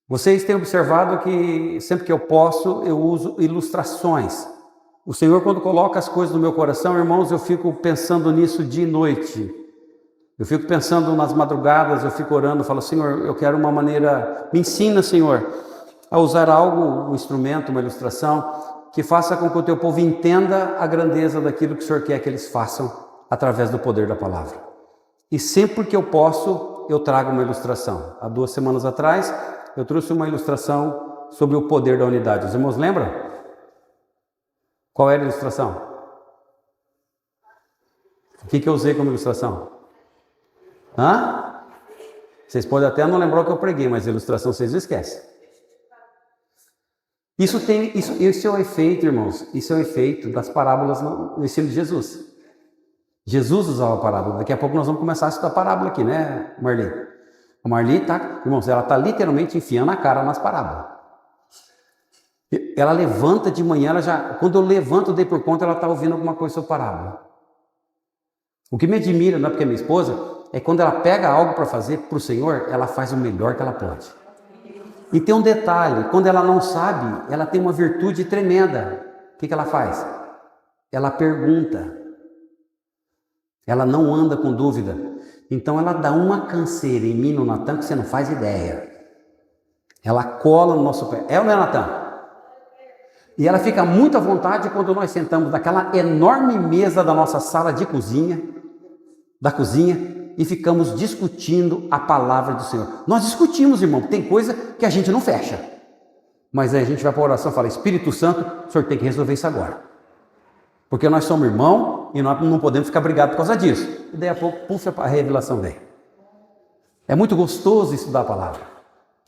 Vocês têm observado que sempre que eu posso, eu uso ilustrações. O Senhor, quando coloca as coisas no meu coração, irmãos, eu fico pensando nisso dia e noite. Eu fico pensando nas madrugadas, eu fico orando, falo, Senhor, eu quero uma maneira, me ensina, Senhor, a usar algo, um instrumento, uma ilustração, que faça com que o teu povo entenda a grandeza daquilo que o Senhor quer que eles façam através do poder da palavra. E sempre que eu posso, eu trago uma ilustração. Há 2 semanas atrás, eu trouxe uma ilustração sobre o poder da unidade. Os irmãos lembram? Qual era a ilustração? O que eu usei como ilustração? Vocês podem até não lembrar o que eu preguei, mas a ilustração vocês não esquecem. Isso é o efeito, irmãos. Isso é o efeito das parábolas no ensino de Jesus. Jesus usava a parábola. Daqui a pouco nós vamos começar a estudar a parábola aqui, né, Marli? A Marli tá, irmãos, ela está literalmente enfiando a cara nas parábolas. Ela levanta de manhã, quando eu levanto, dei por conta, ela está ouvindo alguma coisa sobre parábola. O que me admira, não é porque é minha esposa, é quando ela pega algo para fazer para o Senhor, ela faz o melhor que ela pode. E tem um detalhe, quando ela não sabe, ela tem uma virtude tremenda. O que ela faz? Ela pergunta. Ela não anda com dúvida. Então ela dá uma canseira em mim, no Natan, que você não faz ideia. Ela cola no nosso pé. É ou não é, Natan? E ela fica muito à vontade quando nós sentamos naquela enorme mesa da nossa sala de cozinha, e ficamos discutindo a palavra do Senhor. Nós discutimos, irmão, tem coisa que a gente não fecha. Mas aí a gente vai para a oração e fala, Espírito Santo, o Senhor tem que resolver isso agora. Porque nós somos irmãos e nós não podemos ficar brigados por causa disso. E daí a pouco, puxa, a revelação vem. É muito gostoso estudar a palavra.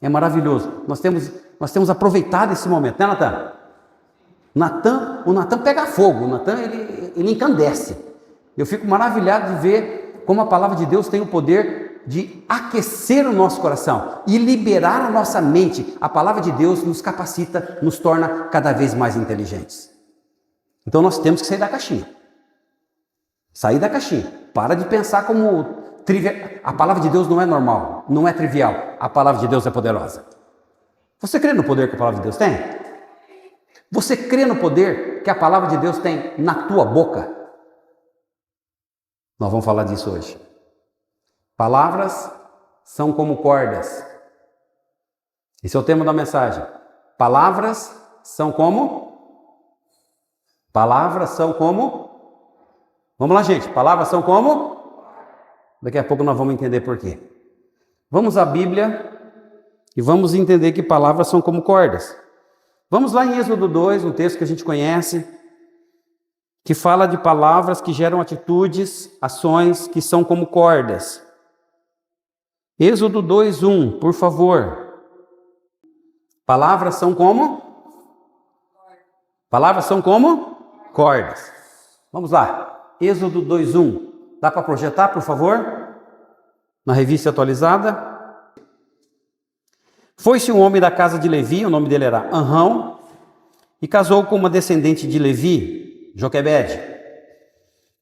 É maravilhoso. Nós temos aproveitado esse momento, né, Natan? O Natan pega fogo, o Natan ele encandece. Eu fico maravilhado de ver como a palavra de Deus tem o poder de aquecer o nosso coração e liberar a nossa mente. A palavra de Deus nos capacita, nos torna cada vez mais inteligentes. Então nós temos que sair da caixinha. Sair da caixinha. Para de pensar como trivial. A palavra de Deus não é normal, não é trivial. A palavra de Deus é poderosa. Você crê no poder que a palavra de Deus tem? Você crê no poder que a palavra de Deus tem na tua boca? Nós vamos falar disso hoje. Palavras são como cordas. Esse é o tema da mensagem. Palavras são como? Palavras são como? Vamos lá, gente. Palavras são como? Daqui a pouco nós vamos entender por quê. Vamos à Bíblia e vamos entender que palavras são como cordas. Vamos lá em Êxodo 2, um texto que a gente conhece, que fala de palavras que geram atitudes, ações que são como cordas. Êxodo 2:1, por favor. Palavras são como? Palavras são como? Cordas. Vamos lá. Êxodo 2:1. Dá para projetar, por favor? Na revista atualizada. Foi-se um homem da casa de Levi, o nome dele era Anrão, e casou com uma descendente de Levi, Joquebede.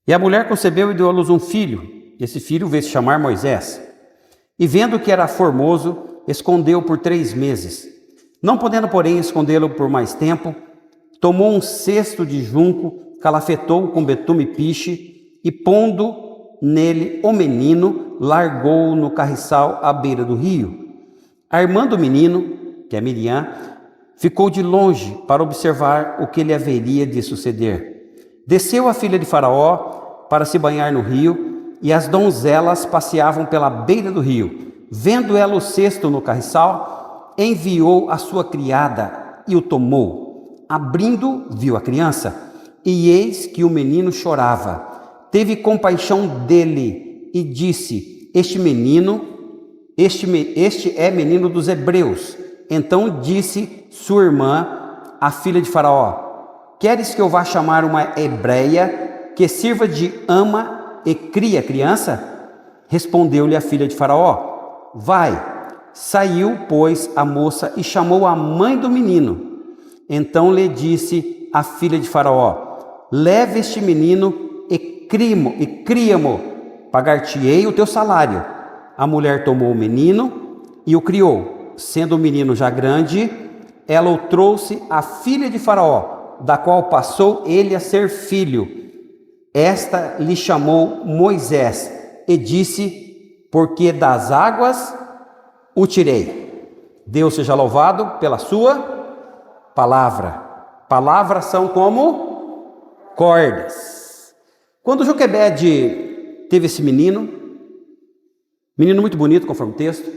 E a mulher concebeu e deu à luz um filho. Esse filho veio se chamar Moisés. E vendo que era formoso, escondeu por 3 meses. Não podendo, porém, escondê-lo por mais tempo, tomou um cesto de junco, calafetou com betume e piche, e pondo nele o menino, largou-o no carriçal à beira do rio. Armando o menino, que é Miriam, ficou de longe para observar o que lhe haveria de suceder. Desceu a filha de Faraó para se banhar no rio, e as donzelas passeavam pela beira do rio. Vendo ela o cesto no carriçal, enviou a sua criada e o tomou. Abrindo, viu a criança, e eis que o menino chorava. Teve compaixão dele e disse, este é menino dos hebreus. Então disse sua irmã, a filha de Faraó, queres que eu vá chamar uma hebreia que sirva de ama e crie a criança? Respondeu-lhe a filha de Faraó, vai. Saiu, pois, a moça e chamou a mãe do menino. Então lhe disse a filha de Faraó, leve este menino e cria-mo, pagar-te-ei o teu salário. A mulher tomou o menino e o criou. sendo o menino já grande, ela o trouxe à filha de Faraó, da qual passou ele a ser filho. Esta lhe chamou Moisés e disse: porque das águas o tirei. Deus seja louvado pela sua palavra. Palavras são como cordas. Quando Joquebede teve esse menino muito bonito, conforme o texto,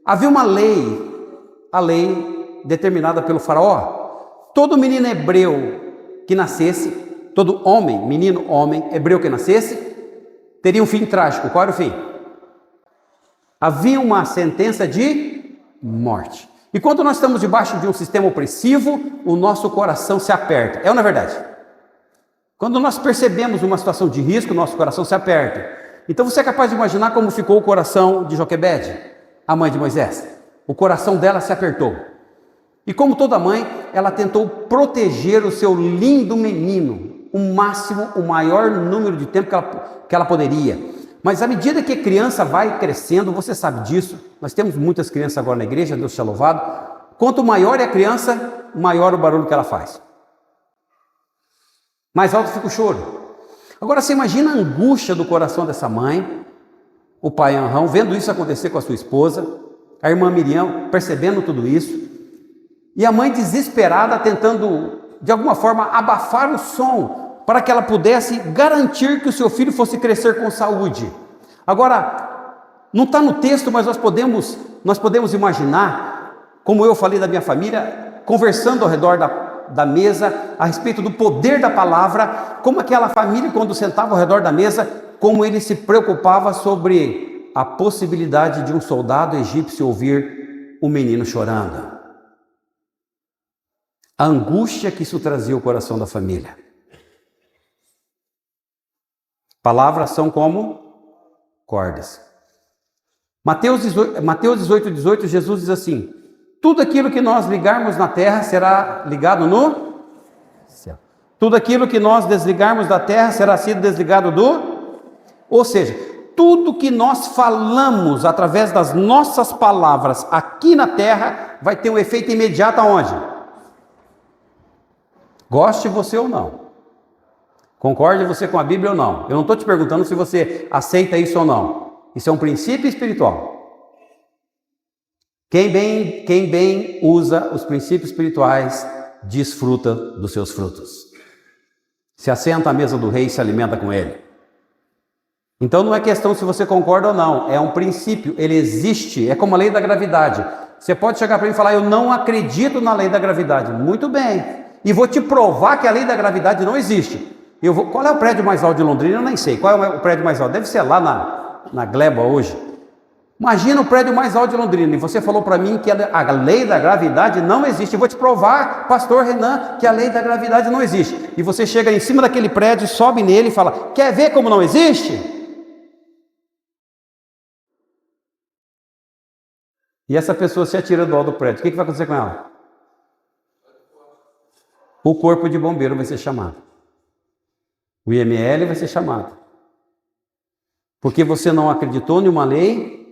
havia uma lei, a lei determinada pelo faraó. Todo menino hebreu que nascesse, todo homem, menino, homem, hebreu que nascesse, teria um fim trágico. Qual era o fim? Havia uma sentença de morte. E quando nós estamos debaixo de um sistema opressivo, o nosso coração se aperta. É ou não é verdade? Quando nós percebemos uma situação de risco, o nosso coração se aperta. Então você é capaz de imaginar como ficou o coração de Joquebede, a mãe de Moisés? O coração dela se apertou. E como toda mãe, ela tentou proteger o seu lindo menino, o máximo, o maior número de tempo que ela poderia. Mas à medida que a criança vai crescendo, você sabe disso, nós temos muitas crianças agora na igreja, Deus seja louvado. Quanto maior é a criança, maior o barulho que ela faz. Mais alto fica o choro. Agora você imagina a angústia do coração dessa mãe, o pai Anrão, vendo isso acontecer com a sua esposa, a irmã Miriam percebendo tudo isso, e a mãe desesperada tentando, de alguma forma, abafar o som, para que ela pudesse garantir que o seu filho fosse crescer com saúde. Agora, não está no texto, mas nós podemos imaginar, como eu falei da minha família, conversando ao redor da mesa, a respeito do poder da palavra, como aquela família, quando sentava ao redor da mesa, como ele se preocupava sobre a possibilidade de um soldado egípcio ouvir o menino chorando. A angústia que isso trazia ao coração da família. Palavras são como cordas. Mateus 18:18, Jesus diz assim: tudo aquilo que nós ligarmos na terra será ligado no céu. Tudo aquilo que nós desligarmos da terra será sido desligado do... Ou seja, tudo que nós falamos através das nossas palavras aqui na terra vai ter um efeito imediato aonde? Goste você ou não. Concorde você com a Bíblia ou não. Eu não estou te perguntando se você aceita isso ou não. Isso é um princípio espiritual. Quem bem usa os princípios espirituais, desfruta dos seus frutos. Se assenta à mesa do rei e se alimenta com ele. Então não é questão se você concorda ou não, é um princípio, ele existe, é como a lei da gravidade. Você pode chegar para mim e falar: eu não acredito na lei da gravidade. Muito bem, e vou te provar que a lei da gravidade não existe. Qual é o prédio mais alto de Londrina? Eu nem sei. Qual é o prédio mais alto? Deve ser lá na Gleba hoje. Imagina o prédio mais alto de Londrina, e você falou para mim que a lei da gravidade não existe. Eu vou te provar, pastor Renan, que a lei da gravidade não existe. E você chega em cima daquele prédio, sobe nele e fala: quer ver como não existe? E essa pessoa se atira do alto do prédio, o que vai acontecer com ela? O corpo de bombeiro vai ser chamado. O IML vai ser chamado. Porque você não acreditou em uma lei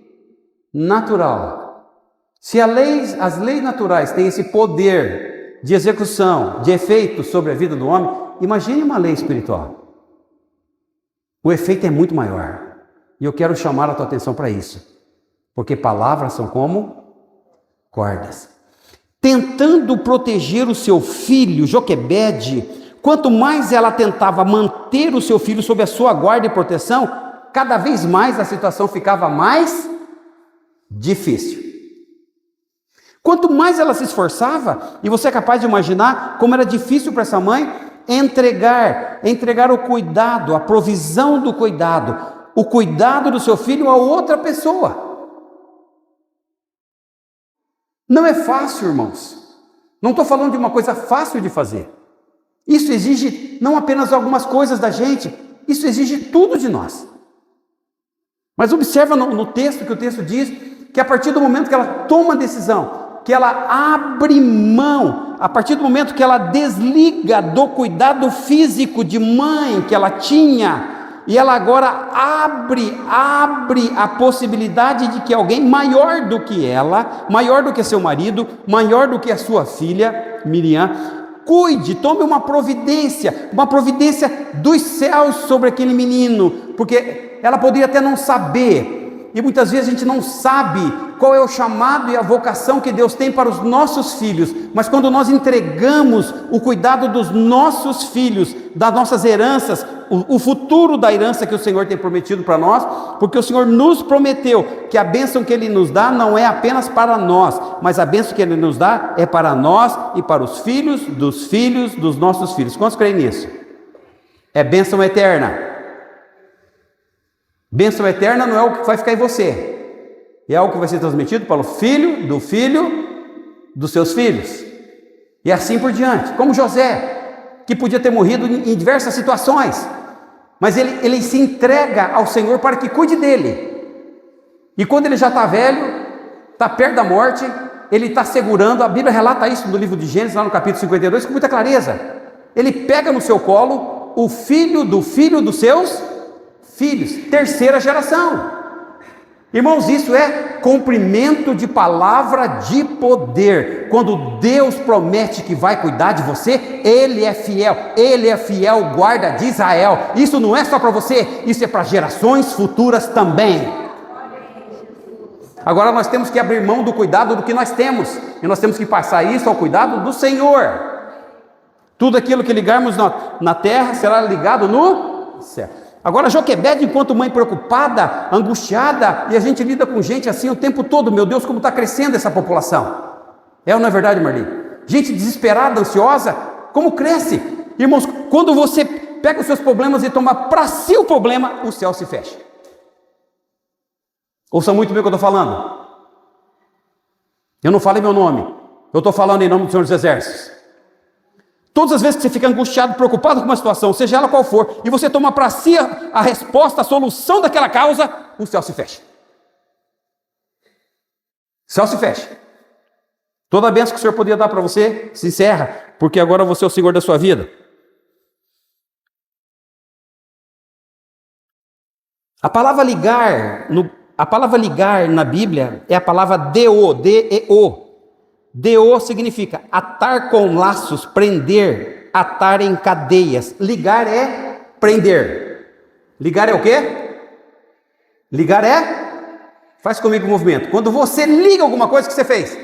natural. Se as leis naturais têm esse poder de execução, de efeito sobre a vida do homem, imagine uma lei espiritual. O efeito é muito maior. E eu quero chamar a tua atenção para isso. Porque palavras são como cordas. Tentando proteger o seu filho, Joquebede, quanto mais ela tentava manter o seu filho sob a sua guarda e proteção, cada vez mais a situação ficava mais difícil. Quanto mais ela se esforçava, e você é capaz de imaginar como era difícil para essa mãe entregar o cuidado, a provisão do cuidado, o cuidado do seu filho a outra pessoa. Não é fácil, irmãos. Não estou falando de uma coisa fácil de fazer. Isso exige não apenas algumas coisas da gente, isso exige tudo de nós. Mas observa no texto, que o texto diz que a partir do momento que ela toma a decisão, que ela abre mão, a partir do momento que ela desliga do cuidado físico de mãe que ela tinha, e ela agora abre a possibilidade de que alguém maior do que ela, maior do que seu marido, maior do que a sua filha, Miriam, cuide, tome uma providência dos céus sobre aquele menino, porque ela poderia até não saber, e muitas vezes a gente não sabe qual é o chamado e a vocação que Deus tem para os nossos filhos, mas quando nós entregamos o cuidado dos nossos filhos, das nossas heranças, o futuro da herança que o Senhor tem prometido para nós, porque o Senhor nos prometeu que a bênção que Ele nos dá não é apenas para nós, mas a bênção que Ele nos dá é para nós e para os filhos dos nossos filhos. Quantos creem nisso? É bênção eterna. Bênção eterna não é o que vai ficar em você, é algo que vai ser transmitido para o filho dos seus filhos, e assim por diante, como José, que podia ter morrido em diversas situações, mas ele se entrega ao Senhor para que cuide dele, e quando ele já está velho, está perto da morte, ele está segurando, a Bíblia relata isso no livro de Gênesis, lá no capítulo 52, com muita clareza, ele pega no seu colo o filho dos seus filhos, terceira geração. Irmãos, isso é cumprimento de palavra de poder. Quando Deus promete que vai cuidar de você, Ele é fiel guarda de Israel. Isso não é só para você, isso é para gerações futuras também. Agora nós temos que abrir mão do cuidado do que nós temos, e nós temos que passar isso ao cuidado do Senhor. Tudo aquilo que ligarmos na terra será ligado no céu. Agora Joquebede, enquanto mãe preocupada, angustiada, e a gente lida com gente assim o tempo todo, meu Deus, como está crescendo essa população. É ou não é verdade, Marli? Gente desesperada, ansiosa, como cresce? Irmãos, quando você pega os seus problemas e toma para si o problema, o céu se fecha. Ouça muito bem o que eu estou falando. Eu não falei meu nome, eu estou falando em nome do Senhor dos Exércitos. Todas as vezes que você fica angustiado, preocupado com uma situação, seja ela qual for, e você toma para si a resposta, a solução daquela causa, o céu se fecha. O céu se fecha. Toda a bênção que o Senhor podia dar para você, se encerra, porque agora você é o Senhor da sua vida. A palavra ligar na Bíblia é a palavra deo, D-E-O. Deo significa atar com laços, prender, atar em cadeias. Ligar é prender. Ligar é o quê? Ligar é? Faz comigo o movimento. Quando você liga alguma coisa, o que você fez?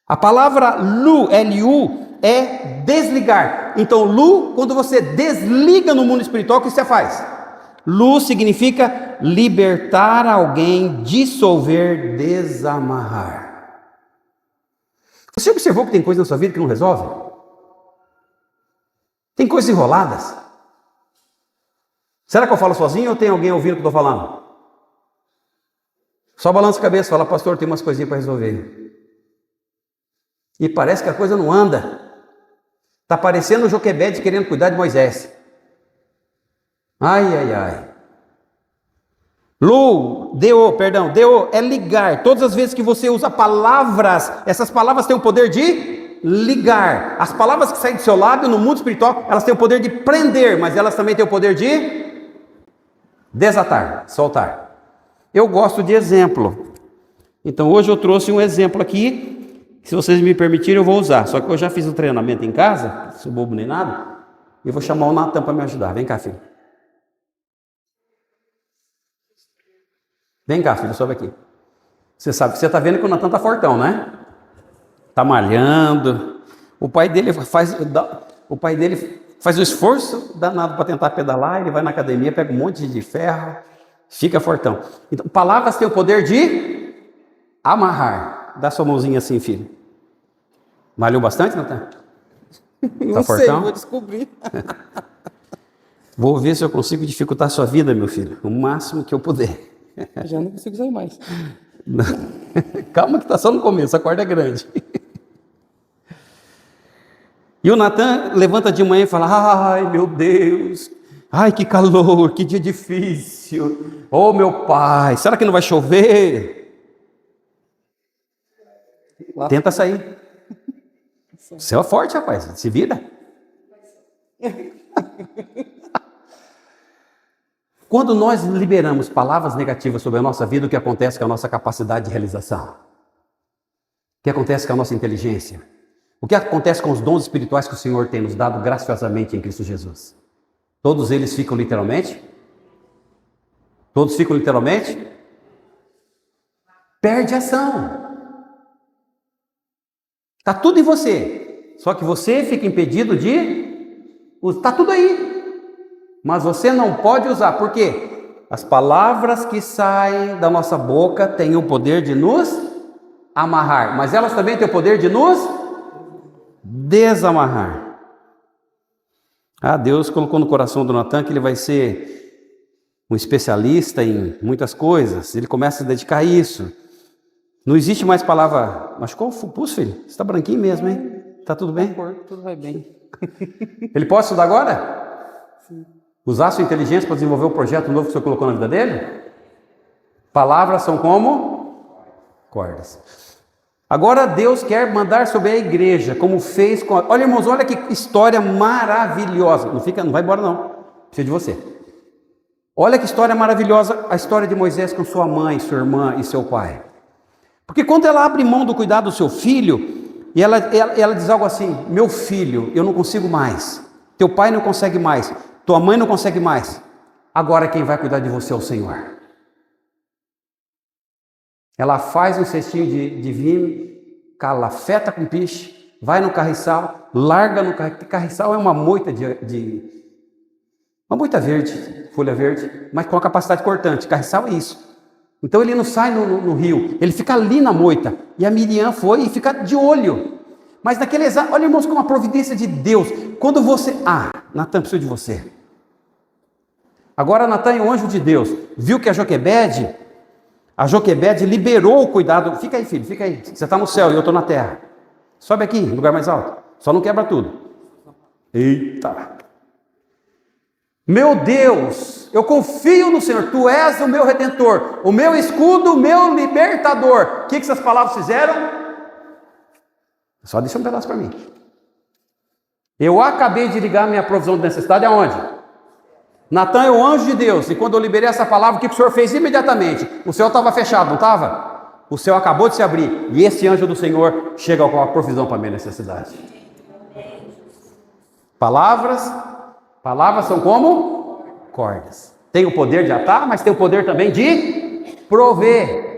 A palavra lu, L-U, é desligar. Então, lu, quando você desliga no mundo espiritual, o que você faz? Lu significa libertar alguém, dissolver, desamarrar. Você observou que tem coisa na sua vida que não resolve? Tem coisas enroladas? Será que eu falo sozinho ou tem alguém ouvindo o que eu estou falando? Só balança a cabeça e fala, pastor, tem umas coisinhas para resolver. E parece que a coisa não anda. Está parecendo o Joquebede querendo cuidar de Moisés. Ai, ai, ai. Deo é ligar. Todas as vezes que você usa palavras, essas palavras têm o poder de ligar. As palavras que saem do seu lábio no mundo espiritual, elas têm o poder de prender, mas elas também têm o poder de desatar, soltar. Eu gosto de exemplo. Então hoje eu trouxe um exemplo aqui. Se vocês me permitirem, eu vou usar. Só que eu já fiz um treinamento em casa, sou bobo nem nada, e vou chamar o Natan para me ajudar. Vem cá, filho. Vem cá, filho, sobe aqui. Você sabe que você está vendo que o Natan está fortão, né? Está malhando. O pai dele faz o esforço danado para tentar pedalar, ele vai na academia, pega um monte de ferro, fica fortão. Então, palavras têm o poder de amarrar. Dá sua mãozinha assim, filho. Malhou bastante, Natan? Não sei, vou descobrir. Vou ver se eu consigo dificultar a sua vida, meu filho, o máximo que eu puder. Já não consigo sair mais. Não. Calma que está só no começo, a corda é grande. E o Natan levanta de manhã e fala, ai meu Deus, ai que calor, que dia difícil, oh meu pai, será que não vai chover? Lá. Tenta sair. Você é forte, rapaz, se vira. Quando nós liberamos palavras negativas sobre a nossa vida, o que acontece com a nossa capacidade de realização? O que acontece com a nossa inteligência? O que acontece com os dons espirituais que o Senhor tem nos dado graciosamente em Cristo Jesus? Todos eles ficam literalmente? Todos ficam literalmente? Perde ação. Está tudo em você. Só que você fica impedido de... Está tudo aí. Mas você não pode usar. Por quê? As palavras que saem da nossa boca têm o poder de nos amarrar. Mas elas também têm o poder de nos desamarrar. Deus colocou no coração do Natan que ele vai ser um especialista em muitas coisas. Ele começa a dedicar a isso. Não existe mais palavra... Machucou o pulso, filho? Você está branquinho mesmo, hein? Tá tudo bem? Tudo vai bem. Ele pode estudar agora? Sim. Usar sua inteligência para desenvolver o projeto novo que o Senhor colocou na vida dele? Palavras são como cordas. Agora Deus quer mandar sobre a igreja, como fez com... Olha, irmãos, olha que história maravilhosa. Não vai embora não. Precisa de você. Olha que história maravilhosa, a história de Moisés com sua mãe, sua irmã e seu pai. Porque quando ela abre mão do cuidado do seu filho, e ela diz algo assim: meu filho, eu não consigo mais. Teu pai não consegue mais. Tua mãe não consegue mais. Agora quem vai cuidar de você é o Senhor. Ela faz um cestinho de vime, calafeta com piche, vai no carriçal, larga no carriçal. Carriçal é uma moita uma moita verde, folha verde, mas com a capacidade cortante. Carriçal é isso. Então ele não sai no rio, ele fica ali na moita. E a Miriam foi e fica de olho. Mas naquele exato, olha, irmãos, como a providência de Deus. Quando você... Natan precisa de você. Agora Natan é um anjo de Deus. Viu que a Joquebede liberou o cuidado. Fica aí, filho, fica aí. Você está no céu e eu estou na terra. Sobe aqui, no lugar mais alto. Só não quebra tudo. Eita. Meu Deus, eu confio no Senhor. Tu és o meu redentor, o meu escudo, o meu libertador. O que essas palavras fizeram? Só deixa um pedaço para mim. Eu acabei de ligar minha provisão de necessidade aonde? Natan é o anjo de Deus. E quando eu liberei essa palavra, o que o Senhor fez imediatamente? O céu estava fechado, não estava? O céu acabou de se abrir. E esse anjo do Senhor chega com a provisão para a minha necessidade. Palavras são como cordas. Tem o poder de atar, mas tem o poder também de prover.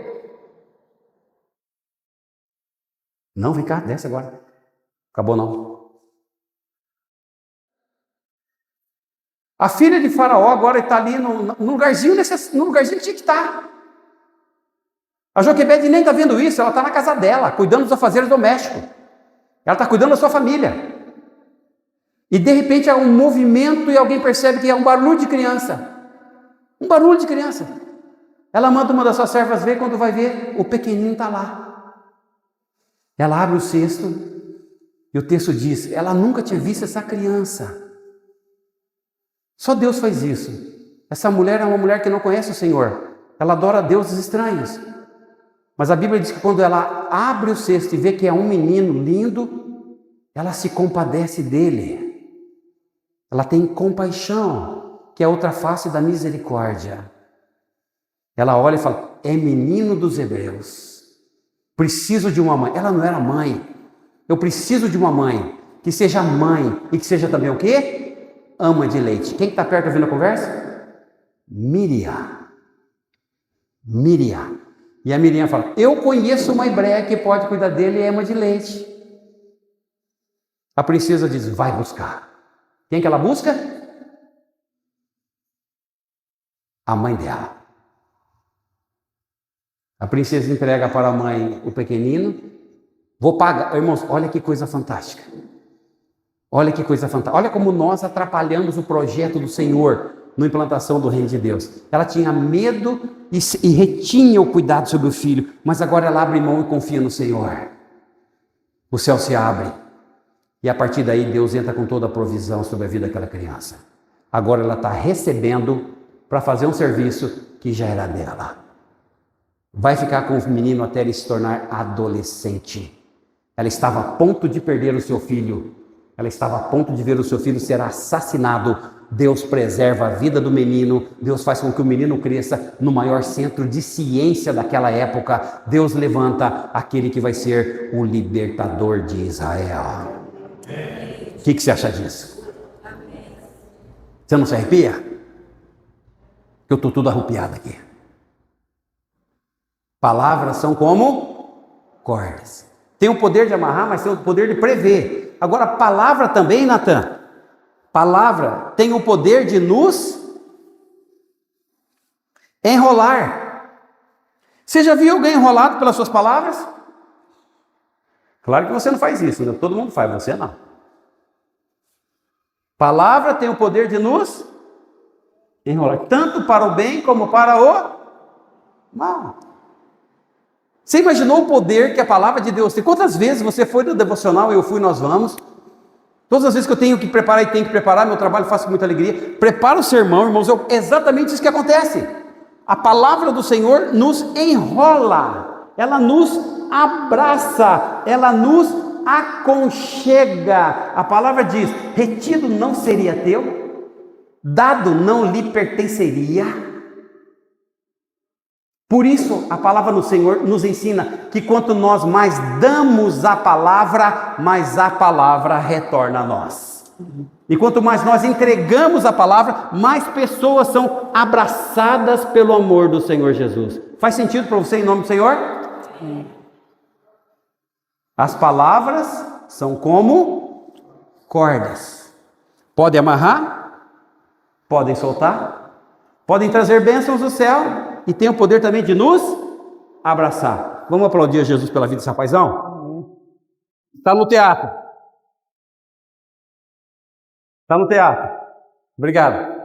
Não, vem cá, desce agora. Acabou não. A filha de Faraó agora está ali no lugarzinho que tinha que estar. A Joquebede nem está vendo isso, ela está na casa dela, cuidando dos afazeres domésticos. Ela está cuidando da sua família. E de repente há um movimento e alguém percebe que é um barulho de criança. Um barulho de criança. Ela manda uma das suas servas ver, quando vai ver, o pequenininho está lá. Ela abre o cesto e o texto diz: ela nunca tinha visto essa criança. Só Deus faz isso. Essa mulher é uma mulher que não conhece o Senhor. Ela adora deuses estranhos. Mas a Bíblia diz que quando ela abre o cesto e vê que é um menino lindo, ela se compadece dele. Ela tem compaixão, que é outra face da misericórdia. Ela olha e fala: é menino dos hebreus. Preciso de uma mãe. Ela não era mãe. Eu preciso de uma mãe que seja mãe e que seja também o quê? Ama de leite. Quem está perto ouvindo a conversa? Miriam. E a Miriam fala: eu conheço uma hebreia que pode cuidar dele e é ama de leite. A princesa diz: vai buscar. Quem que ela busca? A mãe dela. A princesa entrega para a mãe o pequenino. Vou pagar. Irmãos, olha que coisa fantástica. Olha que coisa fantástica. Olha como nós atrapalhamos o projeto do Senhor na implantação do reino de Deus. Ela tinha medo e retinha o cuidado sobre o filho, mas agora ela abre mão e confia no Senhor. O céu se abre e a partir daí Deus entra com toda a provisão sobre a vida daquela criança. Agora ela está recebendo para fazer um serviço que já era dela. Vai ficar com o menino até ele se tornar adolescente. Ela estava a ponto de perder o seu filho Ela estava a ponto de ver o seu filho ser assassinado. Deus preserva a vida do menino. Deus faz com que o menino cresça no maior centro de ciência daquela época. Deus levanta aquele que vai ser o libertador de Israel. O que você acha disso? Você não se arrepia? Eu estou tudo arrupiado aqui. Palavras são como cordas. Tem o poder de amarrar, mas tem o poder de prever. Agora, a palavra também, Natan. Palavra tem o poder de nos enrolar. Você já viu alguém enrolado pelas suas palavras? Claro que você não faz isso, né? Todo mundo faz, você não. Palavra tem o poder de nos enrolar, tanto para o bem como para o mal. Você imaginou o poder que a palavra de Deus tem? Quantas vezes você foi no devocional, eu fui, nós vamos. Todas as vezes que eu tenho que preparar e tenho que preparar, meu trabalho faço com muita alegria. Prepara o sermão, irmãos, é exatamente isso que acontece. A palavra do Senhor nos enrola, ela nos abraça, ela nos aconchega. A palavra diz: retido não seria teu, dado não lhe pertenceria. Por isso, a palavra do Senhor nos ensina que quanto nós mais damos a palavra, mais a palavra retorna a nós. E quanto mais nós entregamos a palavra, mais pessoas são abraçadas pelo amor do Senhor Jesus. Faz sentido para você em nome do Senhor? As palavras são como cordas. Podem amarrar, podem soltar, podem trazer bênçãos do céu e tem o poder também de nos abraçar. Vamos aplaudir a Jesus pela vida desse rapazão? Está no teatro. Está no teatro. Obrigado.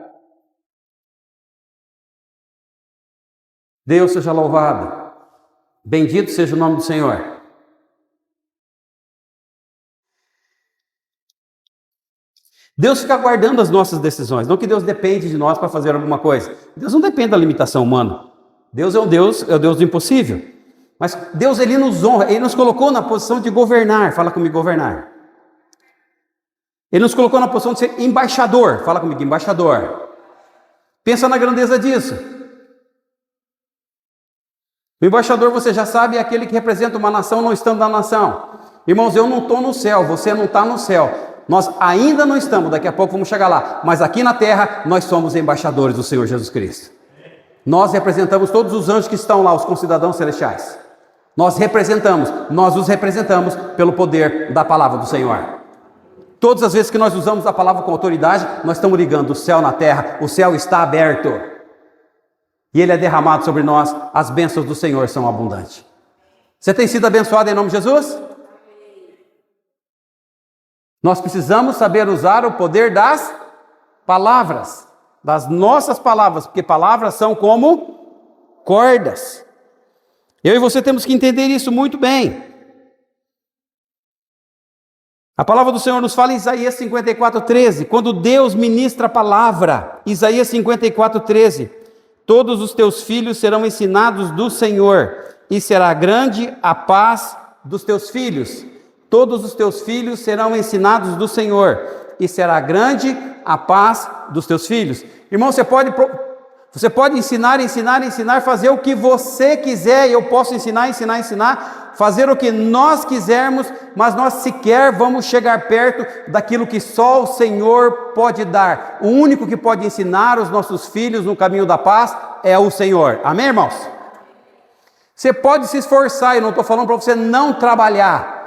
Deus seja louvado. Bendito seja o nome do Senhor. Deus fica guardando as nossas decisões. Não que Deus depende de nós para fazer alguma coisa. Deus não depende da limitação humana. Deus é o Deus do impossível. Mas Deus, Ele nos honra, Ele nos colocou na posição de governar. Fala comigo, governar. Ele nos colocou na posição de ser embaixador. Fala comigo, embaixador. Pensa na grandeza disso. O embaixador, você já sabe, é aquele que representa uma nação não estando na nação. Irmãos, eu não estou no céu, você não está no céu. Nós ainda não estamos, daqui a pouco vamos chegar lá. Mas aqui na terra, nós somos embaixadores do Senhor Jesus Cristo. Nós representamos todos os anjos que estão lá, os concidadãos celestiais. Nós os representamos pelo poder da palavra do Senhor. Todas as vezes que nós usamos a palavra com autoridade, nós estamos ligando o céu na terra, o céu está aberto. E ele é derramado sobre nós, as bênçãos do Senhor são abundantes. Você tem sido abençoado em nome de Jesus? Nós precisamos saber usar o poder das palavras, das nossas palavras, porque palavras são como cordas. Eu e você temos que entender isso muito bem. A palavra do Senhor nos fala em Isaías 54:13, quando Deus ministra a palavra, Isaías 54:13, todos os teus filhos serão ensinados do Senhor, e será grande a paz dos teus filhos. Todos os teus filhos serão ensinados do Senhor, e será grande a paz dos teus filhos. Irmão, você pode ensinar, fazer o que você quiser, e eu posso ensinar, fazer o que nós quisermos, mas nós sequer vamos chegar perto daquilo que só o Senhor pode dar. O único que pode ensinar os nossos filhos no caminho da paz é o Senhor. Amém, irmãos? Você pode se esforçar, eu não estou falando para você não trabalhar.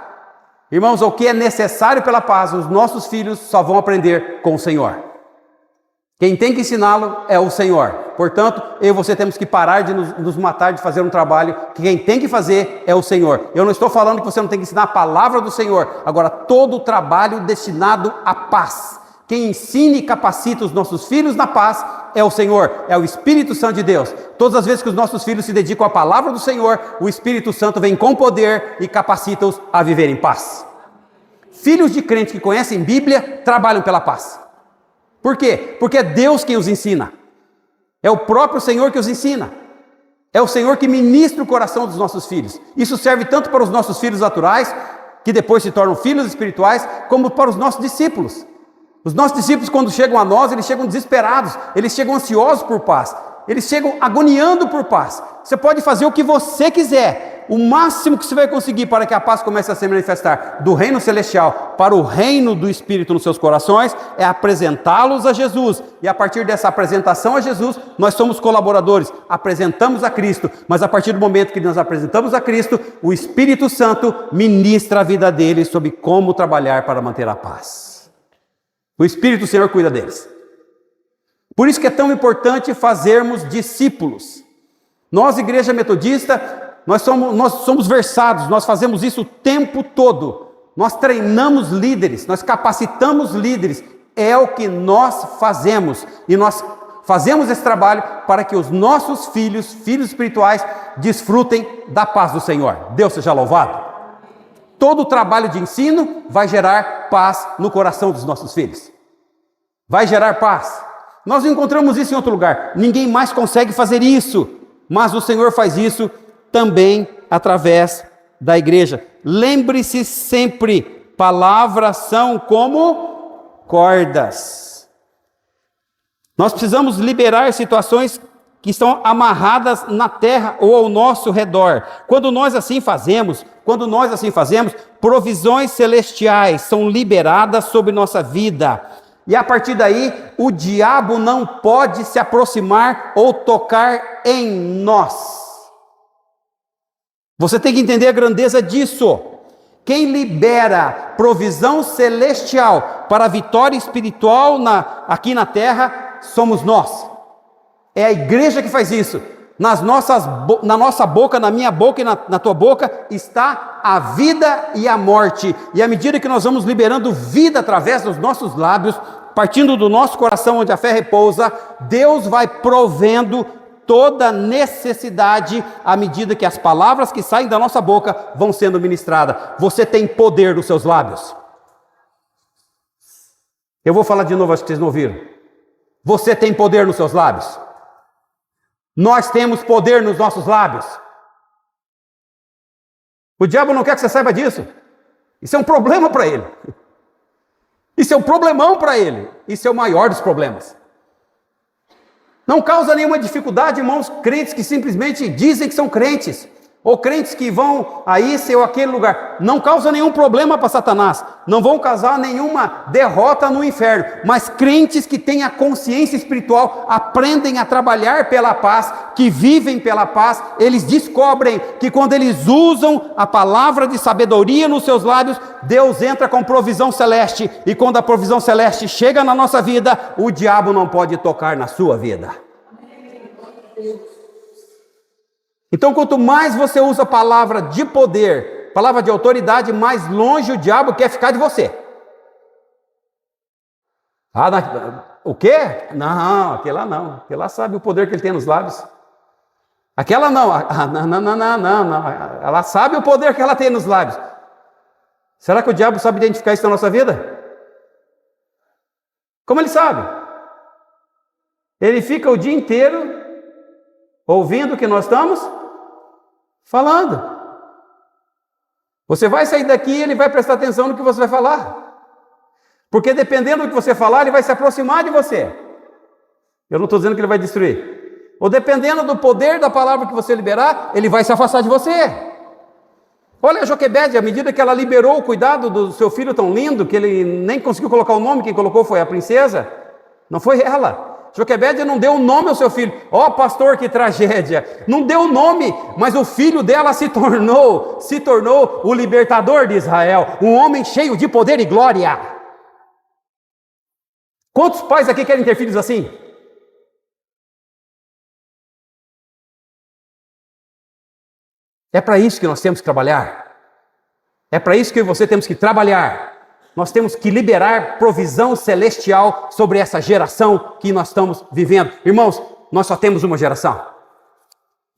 Irmãos, o que é necessário pela paz, os nossos filhos só vão aprender com o Senhor. Quem tem que ensiná-lo é o Senhor. Portanto, eu e você temos que parar de nos matar de fazer um trabalho que quem tem que fazer é o Senhor. Eu não estou falando que você não tem que ensinar a palavra do Senhor. Agora, todo o trabalho destinado à paz. Quem ensina e capacita os nossos filhos na paz é o Senhor, é o Espírito Santo de Deus. Todas as vezes que os nossos filhos se dedicam à palavra do Senhor, o Espírito Santo vem com poder e capacita-os a viver em paz. Filhos de crentes que conhecem Bíblia trabalham pela paz. Por quê? Porque é Deus quem os ensina. É o próprio Senhor que os ensina. É o Senhor que ministra o coração dos nossos filhos. Isso serve tanto para os nossos filhos naturais, que depois se tornam filhos espirituais, como para os nossos discípulos. Os nossos discípulos, quando chegam a nós, eles chegam desesperados, eles chegam ansiosos por paz, eles chegam agoniando por paz. Você pode fazer o que você quiser, o máximo que você vai conseguir para que a paz comece a se manifestar do reino celestial para o reino do Espírito nos seus corações, é apresentá-los a Jesus. E a partir dessa apresentação a Jesus, nós somos colaboradores, apresentamos a Cristo. Mas a partir do momento que nós apresentamos a Cristo, o Espírito Santo ministra a vida deles sobre como trabalhar para manter a paz. O Espírito do Senhor cuida deles. Por isso que é tão importante fazermos discípulos. Nós, Igreja Metodista, nós somos versados, nós fazemos isso o tempo todo. Nós treinamos líderes, nós capacitamos líderes. É o que nós fazemos. E nós fazemos esse trabalho para que os nossos filhos espirituais, desfrutem da paz do Senhor. Deus seja louvado. Todo o trabalho de ensino vai gerar paz no coração dos nossos filhos. Vai gerar paz. Nós não encontramos isso em outro lugar. Ninguém mais consegue fazer isso. Mas o Senhor faz isso também através da igreja. Lembre-se sempre, palavras são como cordas. Nós precisamos liberar situações que estão amarradas na terra ou ao nosso redor. Quando nós assim fazemos, provisões celestiais são liberadas sobre nossa vida. E a partir daí, o diabo não pode se aproximar ou tocar em nós. Você tem que entender a grandeza disso. Quem libera provisão celestial para a vitória espiritual aqui na terra, somos nós. É a igreja que faz isso. Na nossa boca, na minha boca e na tua boca, está a vida e a morte. E à medida que nós vamos liberando vida através dos nossos lábios, partindo do nosso coração onde a fé repousa, Deus vai provendo toda necessidade à medida que as palavras que saem da nossa boca vão sendo ministradas. Você tem poder nos seus lábios. Eu vou falar de novo, acho que vocês não ouviram. Você tem poder nos seus lábios. Nós temos poder nos nossos lábios. O diabo não quer que você saiba disso. Isso é um problema para ele. Isso é um problemão para ele. Isso é o maior dos problemas. Não causa nenhuma dificuldade, irmãos, crentes que simplesmente dizem que são crentes, ou crentes que vão a esse ou aquele lugar. Não causa nenhum problema para Satanás. Não vão causar nenhuma derrota no inferno. Mas crentes que têm a consciência espiritual, aprendem a trabalhar pela paz, que vivem pela paz, eles descobrem que quando eles usam a palavra de sabedoria nos seus lábios, Deus entra com provisão celeste. E quando a provisão celeste chega na nossa vida, o diabo não pode tocar na sua vida. Então, quanto mais você usa a palavra de poder, palavra de autoridade, mais longe o diabo quer ficar de você. O quê? Não, aquela não. Aquela sabe o poder que ele tem nos lábios. Aquela não. Não. Ela sabe o poder que ela tem nos lábios. Será que o diabo sabe identificar isso na nossa vida? Como ele sabe? Ele fica o dia inteiro ouvindo o que nós estamos falando. Você vai sair daqui e ele vai prestar atenção no que você vai falar. Porque dependendo do que você falar, ele vai se aproximar de você. Eu não estou dizendo que ele vai destruir. Ou dependendo do poder da palavra que você liberar, ele vai se afastar de você. Olha a Joquebede, à medida que ela liberou o cuidado do seu filho tão lindo, que ele nem conseguiu colocar o nome, quem colocou foi a princesa, não foi ela. Joquebede não deu o nome ao seu filho. Ó, pastor, que tragédia. Não deu o nome, mas o filho dela se tornou o libertador de Israel, um homem cheio de poder e glória. Quantos pais aqui querem ter filhos assim? É para isso que nós temos que trabalhar. É para isso que eu e você temos que trabalhar. Nós temos que liberar provisão celestial sobre essa geração que nós estamos vivendo. Irmãos, nós só temos uma geração.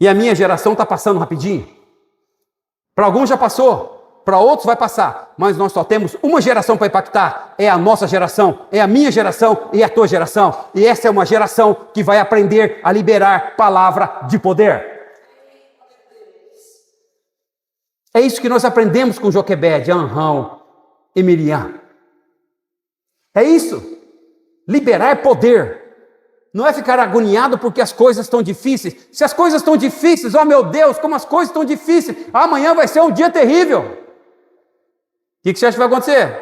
E a minha geração está passando rapidinho. Para alguns já passou, para outros vai passar. Mas nós só temos uma geração para impactar. É a nossa geração, é a minha geração e a tua geração. E essa é uma geração que vai aprender a liberar palavra de poder. É isso que nós aprendemos com Joquebede, Anrão e Miriam. É isso. Liberar poder. Não é ficar agoniado porque as coisas estão difíceis. Se as coisas estão difíceis, oh meu Deus, como as coisas estão difíceis, amanhã vai ser um dia terrível. O que você acha que vai acontecer?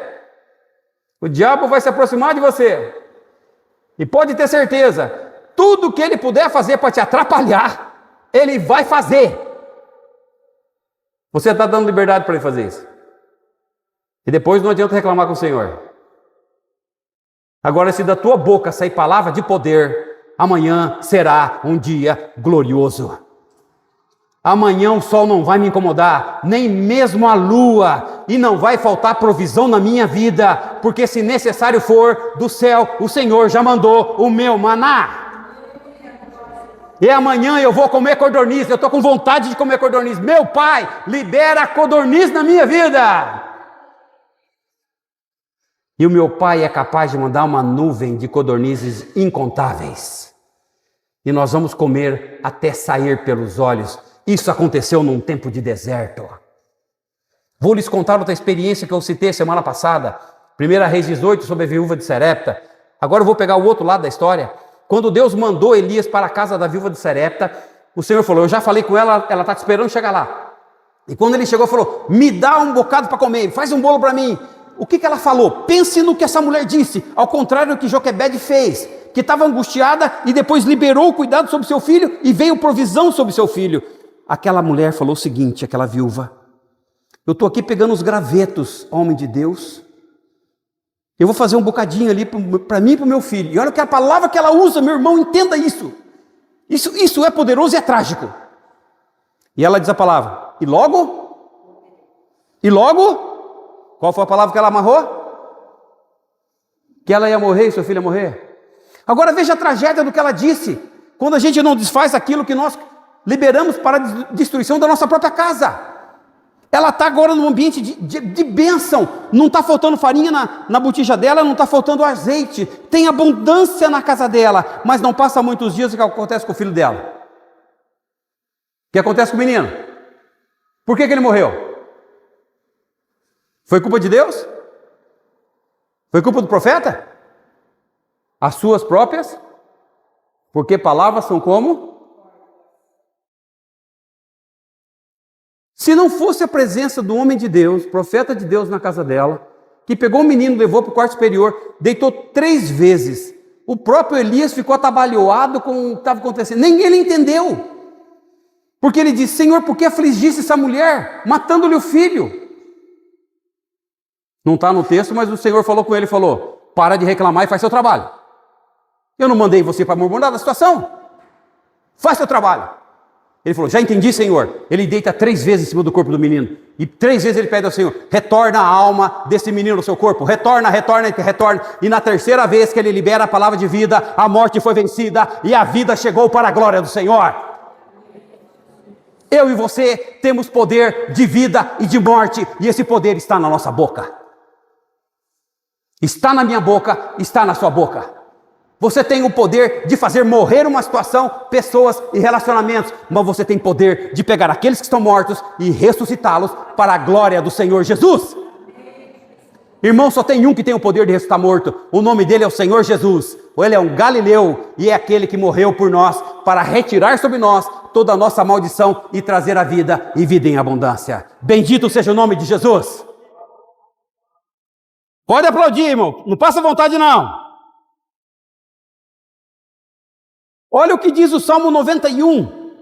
O diabo vai se aproximar de você. E pode ter certeza, tudo que ele puder fazer para te atrapalhar, ele vai fazer. Você está dando liberdade para ele fazer isso. E depois não adianta reclamar com o Senhor. Agora, se da tua boca sair palavra de poder, amanhã será um dia glorioso. Amanhã o sol não vai me incomodar, nem mesmo a lua, e não vai faltar provisão na minha vida, porque se necessário for, do céu o Senhor já mandou o meu maná. E amanhã eu vou comer codorniz, eu estou com vontade de comer codorniz. Meu Pai, libera codorniz na minha vida. E o meu Pai é capaz de mandar uma nuvem de codornizes incontáveis. E nós vamos comer até sair pelos olhos. Isso aconteceu num tempo de deserto. Vou lhes contar outra experiência que eu citei semana passada. 1 Reis 18, sobre a viúva de Sarepta. Agora eu vou pegar o outro lado da história. Quando Deus mandou Elias para a casa da viúva de Sarepta, o Senhor falou, eu já falei com ela, ela está te esperando chegar lá. E quando ele chegou, falou, me dá um bocado para comer, faz um bolo para mim. O que ela falou? Pense no que essa mulher disse, ao contrário do que Joquebede fez, que estava angustiada e depois liberou o cuidado sobre seu filho e veio provisão sobre seu filho. Aquela mulher falou o seguinte, aquela viúva, eu estou aqui pegando os gravetos, homem de Deus, eu vou fazer um bocadinho ali para mim e para o meu filho. E olha que a palavra que ela usa, meu irmão, entenda isso. Isso é poderoso e é trágico. E ela diz a palavra, e logo? Qual foi a palavra que ela amarrou? Que ela ia morrer e seu filho ia morrer. Agora veja a tragédia do que ela disse. Quando a gente não desfaz aquilo que nós liberamos para a destruição da nossa própria casa. Ela está agora num ambiente de bênção. Não está faltando farinha na botija dela, não está faltando azeite. Tem abundância na casa dela. Mas não passa muitos dias o que acontece com o filho dela. O que acontece com o menino? Por que ele morreu? Foi culpa de Deus? Foi culpa do profeta? As suas próprias? Porque palavras são como? Se não fosse a presença do homem de Deus, profeta de Deus na casa dela, que pegou o menino, levou para o quarto superior, deitou 3 vezes. O próprio Elias ficou atabalhoado com o que estava acontecendo. Nem ele entendeu. Porque ele disse, Senhor, por que afligisse essa mulher, matando-lhe o filho? Não está no texto, mas o Senhor falou com ele, falou, para de reclamar e faz seu trabalho. Eu não mandei você para murmurar da situação. Faz seu trabalho. Ele falou, já entendi, Senhor. Ele deita 3 vezes em cima do corpo do menino. E 3 vezes ele pede ao Senhor, retorna a alma desse menino no seu corpo. Retorna. E na 3ª vez que ele libera a palavra de vida, a morte foi vencida e a vida chegou para a glória do Senhor. Eu e você temos poder de vida e de morte. E esse poder está na nossa boca. Está na minha boca, está na sua boca. Você tem o poder de fazer morrer uma situação, pessoas e relacionamentos, mas você tem poder de pegar aqueles que estão mortos e ressuscitá-los para a glória do Senhor Jesus. Irmão, só tem um que tem o poder de ressuscitar morto, o nome dele é o Senhor Jesus. Ele é um galileu e é aquele que morreu por nós para retirar sobre nós toda a nossa maldição e trazer a vida e vida em abundância. Bendito seja o nome de Jesus. Pode aplaudir, irmão, não passa vontade não. Olha o que diz o Salmo 91.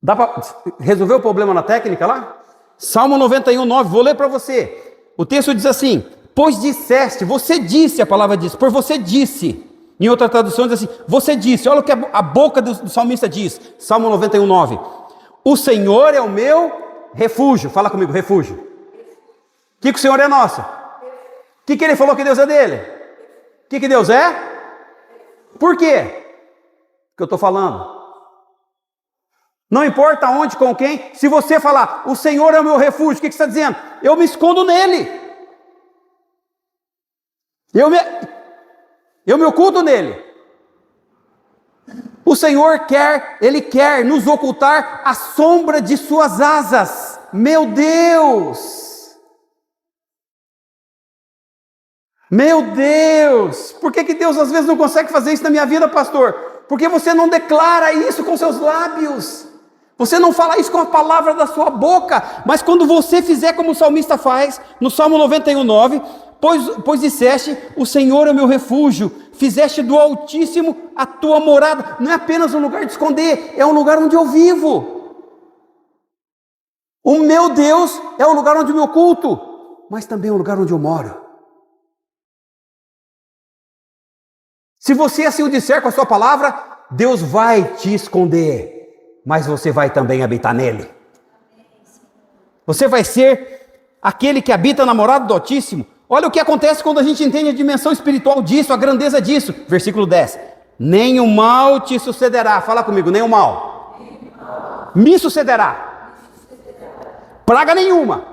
Dá para resolver o problema na técnica lá? Salmo 91, 9, vou ler para você. O texto diz assim, pois disseste, você disse, a palavra diz, por você disse. Em outra tradução diz assim, você disse, olha o que a boca do salmista diz. Salmo 91, 9. O Senhor é o meu refúgio. Fala comigo, refúgio. O que o Senhor é nosso? O que ele falou que Deus é dele? O que Deus é? Por quê? Que eu estou falando. Não importa onde, com quem, se você falar, o Senhor é o meu refúgio, o que você está dizendo? Eu me escondo nele. Eu me oculto nele. O Senhor Ele quer nos ocultar à sombra de suas asas. Meu Deus! Meu Deus! Por que Deus às vezes não consegue fazer isso na minha vida, pastor? Porque você não declara isso com seus lábios. Você não fala isso com a palavra da sua boca. Mas quando você fizer como o salmista faz, no Salmo 91:9, pois disseste, o Senhor é o meu refúgio, fizeste do Altíssimo a tua morada. Não é apenas um lugar de esconder, é um lugar onde eu vivo. O meu Deus é o lugar onde eu me oculto, mas também é o lugar onde eu moro. Se você assim o disser com a sua palavra, Deus vai te esconder, mas você vai também habitar nele. Você vai ser aquele que habita na morada do Altíssimo. Olha o que acontece quando a gente entende a dimensão espiritual disso, a grandeza disso. Versículo 10. Nem o mal te sucederá. Fala comigo, nem o mal. Me sucederá. Praga nenhuma.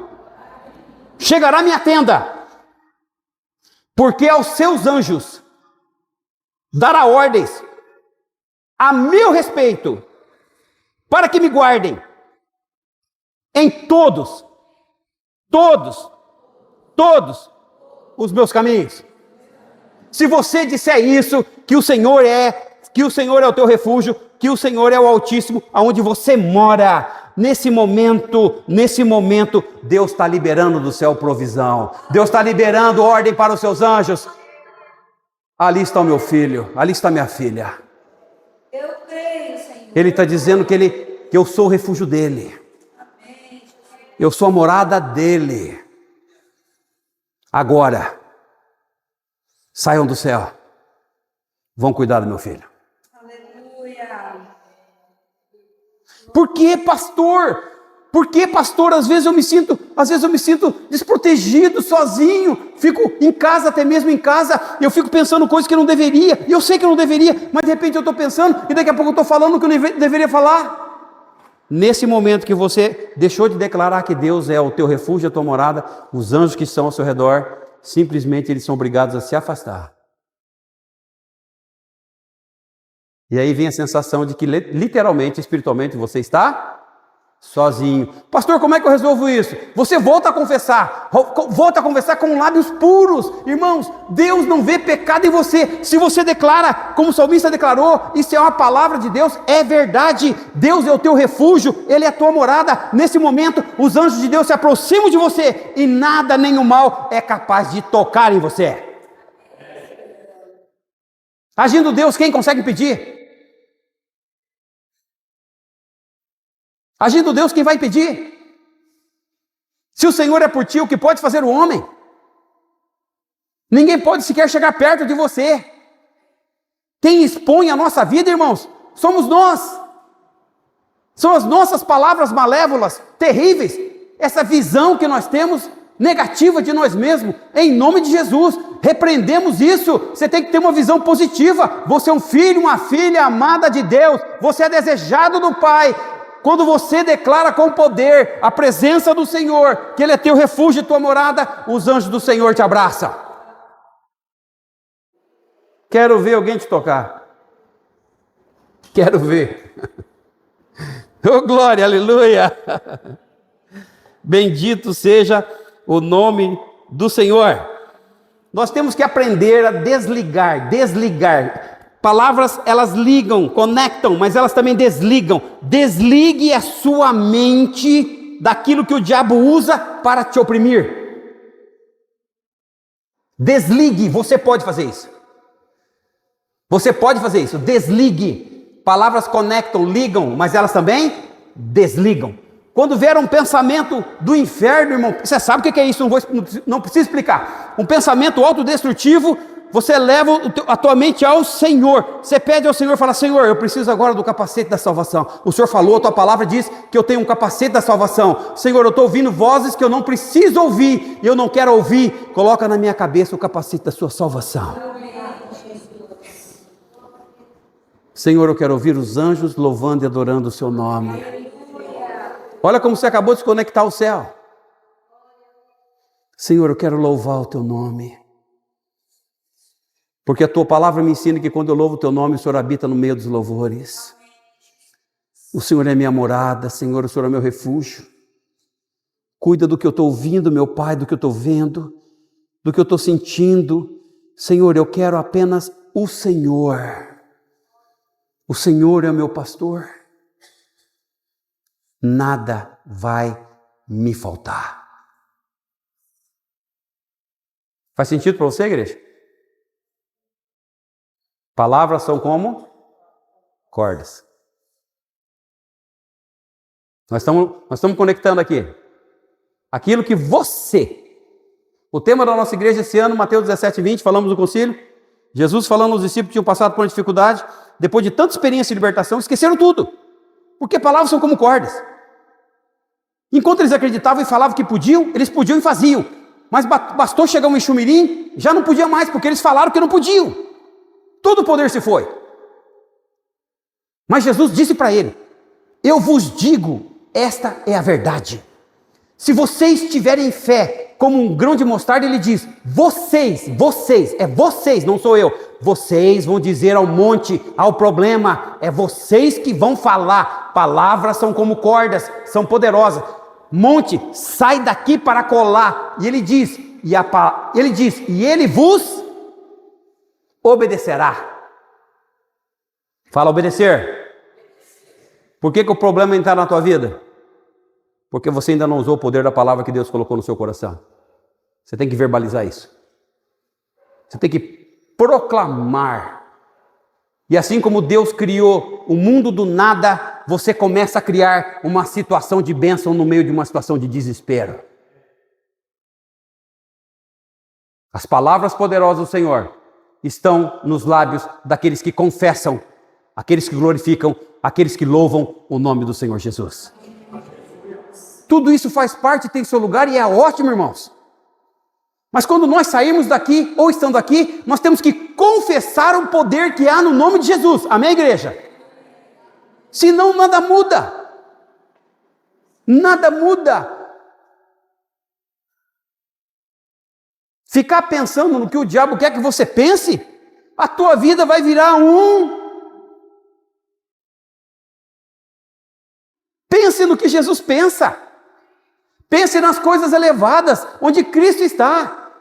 Chegará à minha tenda. Porque aos seus anjos dará ordens a meu respeito, para que me guardem em todos os meus caminhos. Se você disser isso, que o Senhor é o teu refúgio, que o Senhor é o Altíssimo, aonde você mora, nesse momento, Deus está liberando do céu provisão, Deus está liberando ordem para os seus anjos. Ali está o meu filho, ali está minha filha. Eu creio, Senhor. Ele está dizendo que eu sou o refúgio dele. Amém. Eu sou a morada dele. Agora, saiam do céu. Vão cuidar do meu filho. Aleluia. Por que, pastor? Por que, pastor? Às vezes eu me sinto desprotegido, sozinho. Fico em casa, até mesmo em casa, eu fico pensando coisas que eu não deveria. E eu sei que eu não deveria, mas de repente eu estou pensando e daqui a pouco eu estou falando o que eu não deveria falar. Nesse momento que você deixou de declarar que Deus é o teu refúgio, a tua morada, os anjos que estão ao seu redor, simplesmente eles são obrigados a se afastar. E aí vem a sensação de que literalmente, espiritualmente, você está sozinho. Pastor, como é que eu resolvo isso? Você volta a confessar com lábios puros. Irmãos, Deus não vê pecado em você. Se você declara, como o salmista declarou, isso é uma palavra de Deus, é verdade. Deus é o teu refúgio, Ele é a tua morada. Nesse momento, os anjos de Deus se aproximam de você e nada, nem o mal é capaz de tocar em você. Agindo Deus, quem consegue impedir? Agindo Deus, quem vai impedir? Se o Senhor é por ti, o que pode fazer o homem? Ninguém pode sequer chegar perto de você. Quem expõe a nossa vida, irmãos, somos nós. São as nossas palavras malévolas, terríveis, essa visão que nós temos negativa de nós mesmos. Em nome de Jesus, repreendemos isso. Você tem que ter uma visão positiva. Você é um filho, uma filha amada de Deus. Você é desejado do Pai. Quando você declara com poder a presença do Senhor, que Ele é teu refúgio e tua morada, os anjos do Senhor te abraçam. Quero ver alguém te tocar. Quero ver. Oh, glória, aleluia. Bendito seja o nome do Senhor. Nós temos que aprender a desligar. Palavras, elas ligam, conectam, mas elas também desligam. Desligue a sua mente daquilo que o diabo usa para te oprimir. Desligue, você pode fazer isso. Você pode fazer isso, desligue. Palavras conectam, ligam, mas elas também desligam. Quando vier um pensamento do inferno, irmão, você sabe o que é isso, não precisa explicar. Um pensamento autodestrutivo, você leva a tua mente ao Senhor. Você pede ao Senhor, fala: Senhor, eu preciso agora do capacete da salvação. O Senhor falou, a tua palavra diz que eu tenho um capacete da salvação. Senhor, eu estou ouvindo vozes que eu não preciso ouvir, e eu não quero ouvir. Coloca na minha cabeça o capacete da sua salvação. Senhor, eu quero ouvir os anjos louvando e adorando o seu nome. Olha como você acabou de se conectar ao céu. Senhor, eu quero louvar o teu nome. Porque a tua palavra me ensina que quando eu louvo o teu nome, o Senhor habita no meio dos louvores. O Senhor é minha morada, Senhor, o Senhor é meu refúgio. Cuida do que eu estou ouvindo, meu Pai, do que eu estou vendo, do que eu estou sentindo. Senhor, eu quero apenas o Senhor. O Senhor é o meu pastor. Nada vai me faltar. Faz sentido para você, igreja? Palavras são como cordas. Nós estamos conectando aqui. Aquilo que você... O tema da nossa igreja esse ano, Mateus 17:20, falamos do concílio. Jesus falando aos discípulos que tinham passado por uma dificuldade. Depois de tanta experiência de libertação, esqueceram tudo. Porque palavras são como cordas. Enquanto eles acreditavam e falavam que podiam, eles podiam e faziam. Mas bastou chegar um enxumirim, já não podia mais, porque eles falaram que não podiam. Todo o poder se foi. Mas Jesus disse para ele: eu vos digo, esta é a verdade. Se vocês tiverem fé como um grão de mostarda, ele diz, vocês, não sou eu. Vocês vão dizer ao monte, ao problema, é vocês que vão falar. Palavras são como cordas, são poderosas. Monte, sai daqui para colar. E ele diz, e ele vos obedecerá. Fala obedecer. Por que o problema está na tua vida? Porque você ainda não usou o poder da palavra que Deus colocou no seu coração. Você tem que verbalizar isso. Você tem que proclamar. E assim como Deus criou o mundo do nada, você começa a criar uma situação de bênção no meio de uma situação de desespero. As palavras poderosas do Senhor estão nos lábios daqueles que confessam, aqueles que glorificam, aqueles que louvam o nome do Senhor Jesus. Tudo isso faz parte, tem seu lugar e é ótimo, irmãos. Mas quando nós sairmos daqui, ou estando aqui, nós temos que confessar o poder que há no nome de Jesus. Amém, igreja? Senão nada muda. Nada muda. Ficar pensando no que o diabo quer que você pense, a tua vida vai virar Pense no que Jesus pensa. Pense nas coisas elevadas, onde Cristo está.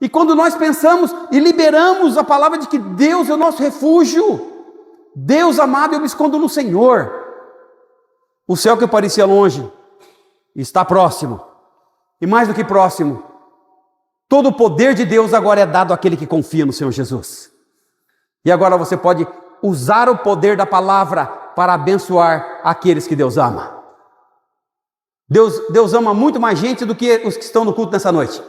E quando nós pensamos e liberamos a palavra de que Deus é o nosso refúgio, Deus amado, eu me escondo no Senhor. O céu que parecia longe está próximo. E mais do que próximo, todo o poder de Deus agora é dado àquele que confia no Senhor Jesus. E agora você pode usar o poder da palavra para abençoar aqueles que Deus ama. Deus ama muito mais gente do que os que estão no culto nessa noite.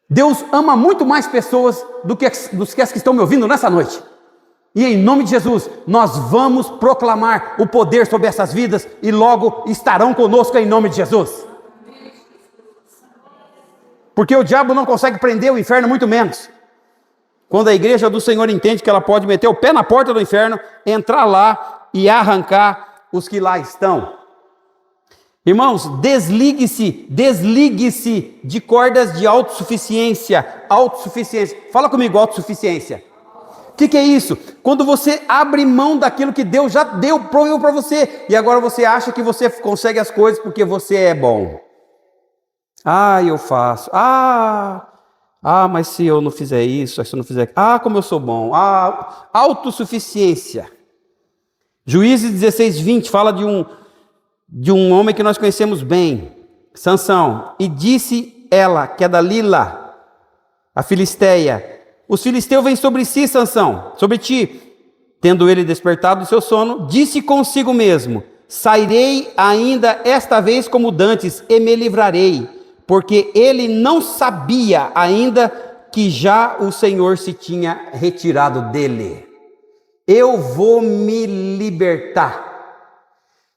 Deus ama muito mais pessoas do que as que estão me ouvindo nessa noite. E em nome de Jesus, nós vamos proclamar o poder sobre essas vidas e logo estarão conosco em nome de Jesus. Porque o diabo não consegue prender o inferno, muito menos. Quando a igreja do Senhor entende que ela pode meter o pé na porta do inferno, entrar lá e arrancar os que lá estão. Irmãos, desligue-se de cordas de autossuficiência. Fala comigo, autossuficiência. O que é isso? Quando você abre mão daquilo que Deus já proveu para você, e agora você acha que você consegue as coisas porque você é bom. Eu faço. Mas se eu não fizer isso, se eu não fizer... como eu sou bom. Autossuficiência. Juízes 16:20 fala de um homem que nós conhecemos bem, Sansão, e disse ela, que é Dalila, a filisteia, os filisteus vêm sobre si, Sansão, sobre ti. Tendo ele despertado do seu sono, disse consigo mesmo, sairei ainda esta vez como dantes, e me livrarei, porque ele não sabia ainda que já o Senhor se tinha retirado dele. Eu vou me libertar.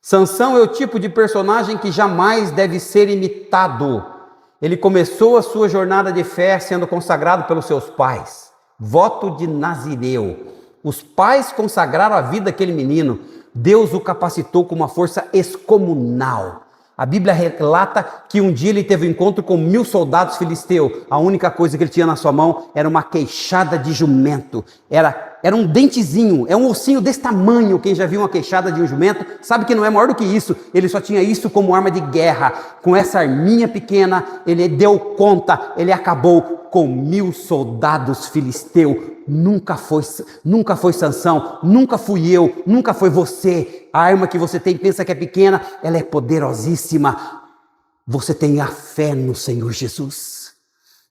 Sansão é o tipo de personagem que jamais deve ser imitado. Ele começou a sua jornada de fé sendo consagrado pelos seus pais. Voto de Nazireu. Os pais consagraram a vida daquele menino. Deus o capacitou com uma força excomunal. A Bíblia relata que um dia ele teve um encontro com 1000 soldados filisteus. A única coisa que ele tinha na sua mão era uma queixada de jumento. Era um dentezinho, é um ossinho desse tamanho. Quem já viu uma queixada de um jumento sabe que não é maior do que isso. Ele só tinha isso como arma de guerra. Com essa arminha pequena, ele deu conta, ele acabou com 1000 soldados filisteus. Nunca foi Sansão, nunca fui eu, nunca foi você. A arma que você tem, pensa que é pequena, ela é poderosíssima. Você tem a fé no Senhor Jesus.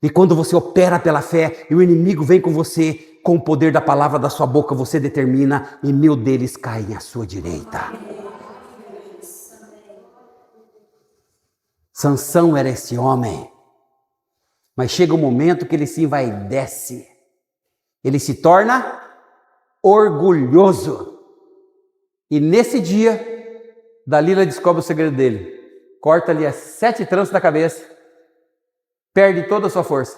E quando você opera pela fé e o inimigo vem com você, com o poder da palavra da sua boca, você determina e 1000 deles caem à sua direita. Sansão era esse homem. Mas chega um momento que ele se envaidece. Ele se torna orgulhoso. E nesse dia, Dalila descobre o segredo dele. Corta-lhe as 7 tranças da cabeça. Perde toda a sua força.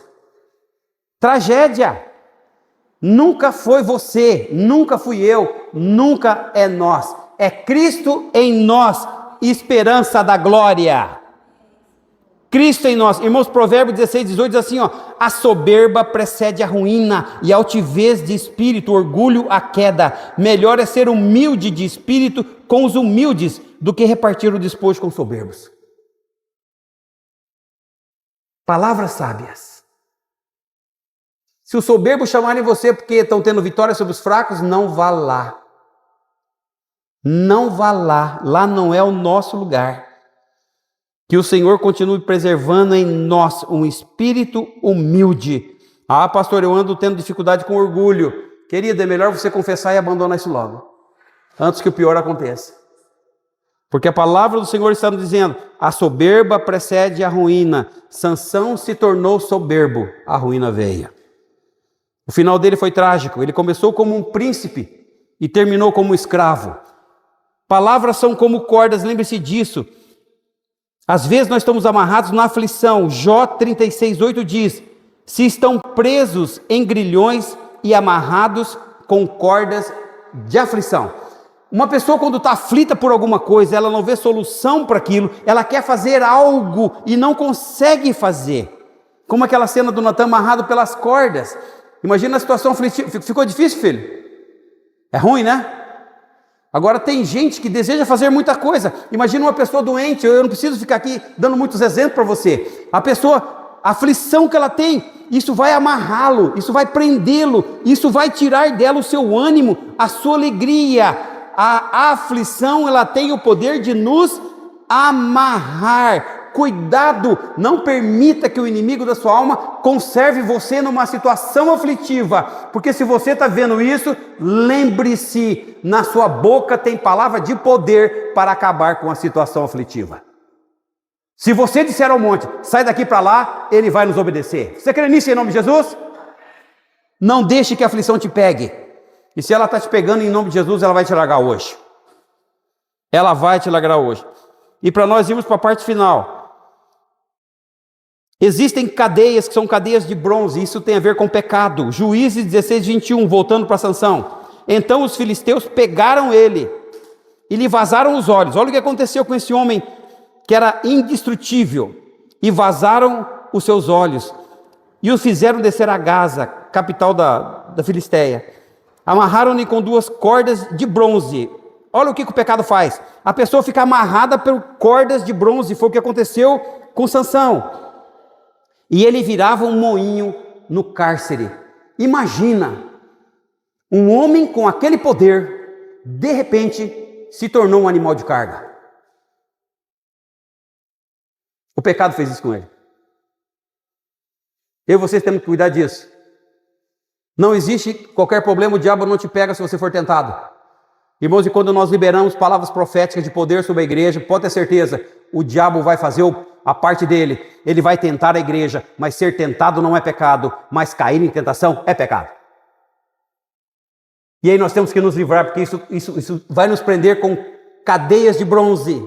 Tragédia. Nunca foi você, nunca fui eu, nunca é nós. É Cristo em nós, esperança da glória. Cristo em nós. Irmãos, Provérbios 16:18 diz assim, ó: a soberba precede a ruína e a altivez de espírito, orgulho a queda. Melhor é ser humilde de espírito com os humildes do que repartir o despojo com soberbos. Palavras sábias. Se os soberbos chamarem você porque estão tendo vitória sobre os fracos, não vá lá. Não vá lá. Lá não é o nosso lugar. Que o Senhor continue preservando em nós um espírito humilde. Ah, pastor, eu ando tendo dificuldade com orgulho. Querida, é melhor você confessar e abandonar isso logo, antes que o pior aconteça. Porque a palavra do Senhor está nos dizendo: a soberba precede a ruína. Sansão se tornou soberbo, a ruína veio. O final dele foi trágico. Ele começou como um príncipe e terminou como um escravo. Palavras são como cordas, lembre-se disso. Às vezes nós estamos amarrados na aflição. Jó 36:8 diz: se estão presos em grilhões e amarrados com cordas de aflição. Uma pessoa, quando está aflita por alguma coisa, ela não vê solução para aquilo, ela quer fazer algo e não consegue fazer. Como aquela cena do Natan amarrado pelas cordas. Imagina a situação aflitiva. Ficou difícil, filho? É ruim, né? Agora tem gente que deseja fazer muita coisa. Imagina uma pessoa doente. Eu não preciso ficar aqui dando muitos exemplos para você. A pessoa, a aflição que ela tem, isso vai amarrá-lo, isso vai prendê-lo, isso vai tirar dela o seu ânimo, a sua alegria. A aflição, ela tem o poder de nos amarrar. Cuidado, não permita que o inimigo da sua alma conserve você numa situação aflitiva, porque se você está vendo isso, lembre-se, na sua boca tem palavra de poder para acabar com a situação aflitiva. Se você disser ao monte, sai daqui para lá, ele vai nos obedecer. Você crê nisso em nome de Jesus? Não deixe que a aflição te pegue, e se ela está te pegando em nome de Jesus, ela vai te largar hoje. Ela vai te largar hoje. E para nós irmos para a parte final, existem cadeias que são cadeias de bronze, isso tem a ver com pecado. Juízes 16:21, voltando para Sansão. Então os filisteus pegaram ele e lhe vazaram os olhos. Olha o que aconteceu com esse homem que era indestrutível. E vazaram os seus olhos e o fizeram descer a Gaza, capital da Filisteia. Amarraram-lhe com 2 cordas de bronze. Olha o que o pecado faz. A pessoa fica amarrada por cordas de bronze. Foi o que aconteceu com Sansão. E ele virava um moinho no cárcere. Imagina, um homem com aquele poder, de repente, se tornou um animal de carga. O pecado fez isso com ele. Eu e vocês temos que cuidar disso. Não existe qualquer problema, o diabo não te pega se você for tentado. Irmãos, e quando nós liberamos palavras proféticas de poder sobre a igreja, pode ter certeza, o diabo vai fazer a parte dele. Ele vai tentar a igreja, mas ser tentado não é pecado, mas cair em tentação é pecado. E aí nós temos que nos livrar, porque isso vai nos prender com cadeias de bronze.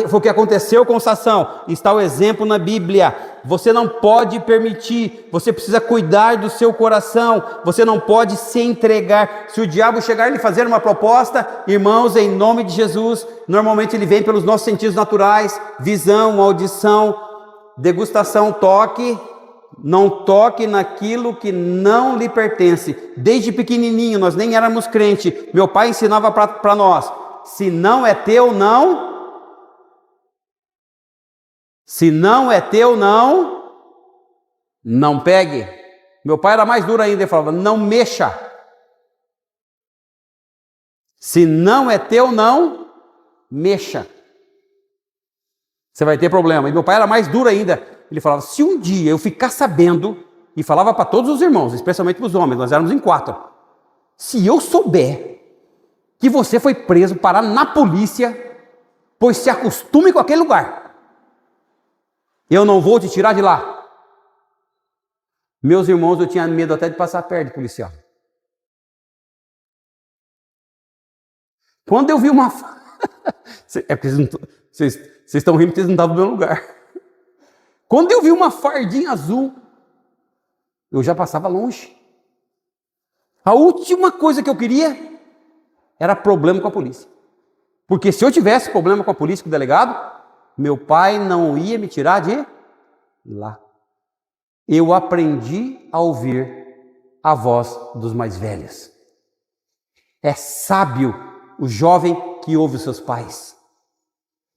Foi o que aconteceu com Sansão. Está o exemplo na Bíblia. Você não pode permitir, você precisa cuidar do seu coração, você não pode se entregar. Se o diabo chegar e lhe fazer uma proposta, irmãos, em nome de Jesus, normalmente ele vem pelos nossos sentidos naturais, visão, audição, degustação, toque. Não toque naquilo que não lhe pertence. Desde pequenininho, nós nem éramos crente, meu pai ensinava para nós: se não é teu, não. Se não é teu, não pegue. Meu pai era mais duro ainda, ele falava: não mexa. Se não é teu, não mexa. Você vai ter problema. E meu pai era mais duro ainda. Ele falava: se um dia eu ficar sabendo, e falava para todos os irmãos, especialmente para os homens, nós éramos em 4. Se eu souber que você foi preso, parar na polícia, pois se acostume com aquele lugar, eu não vou te tirar de lá. Meus irmãos, eu tinha medo até de passar perto do policial. Quando eu vi uma... É porque vocês estão rindo porque vocês não estavam no meu lugar. Quando eu vi uma fardinha azul, eu já passava longe. A última coisa que eu queria era problema com a polícia. Porque se eu tivesse problema com a polícia, com o delegado, meu pai não ia me tirar de lá. Eu aprendi a ouvir a voz dos mais velhos. É sábio o jovem que ouve os seus pais.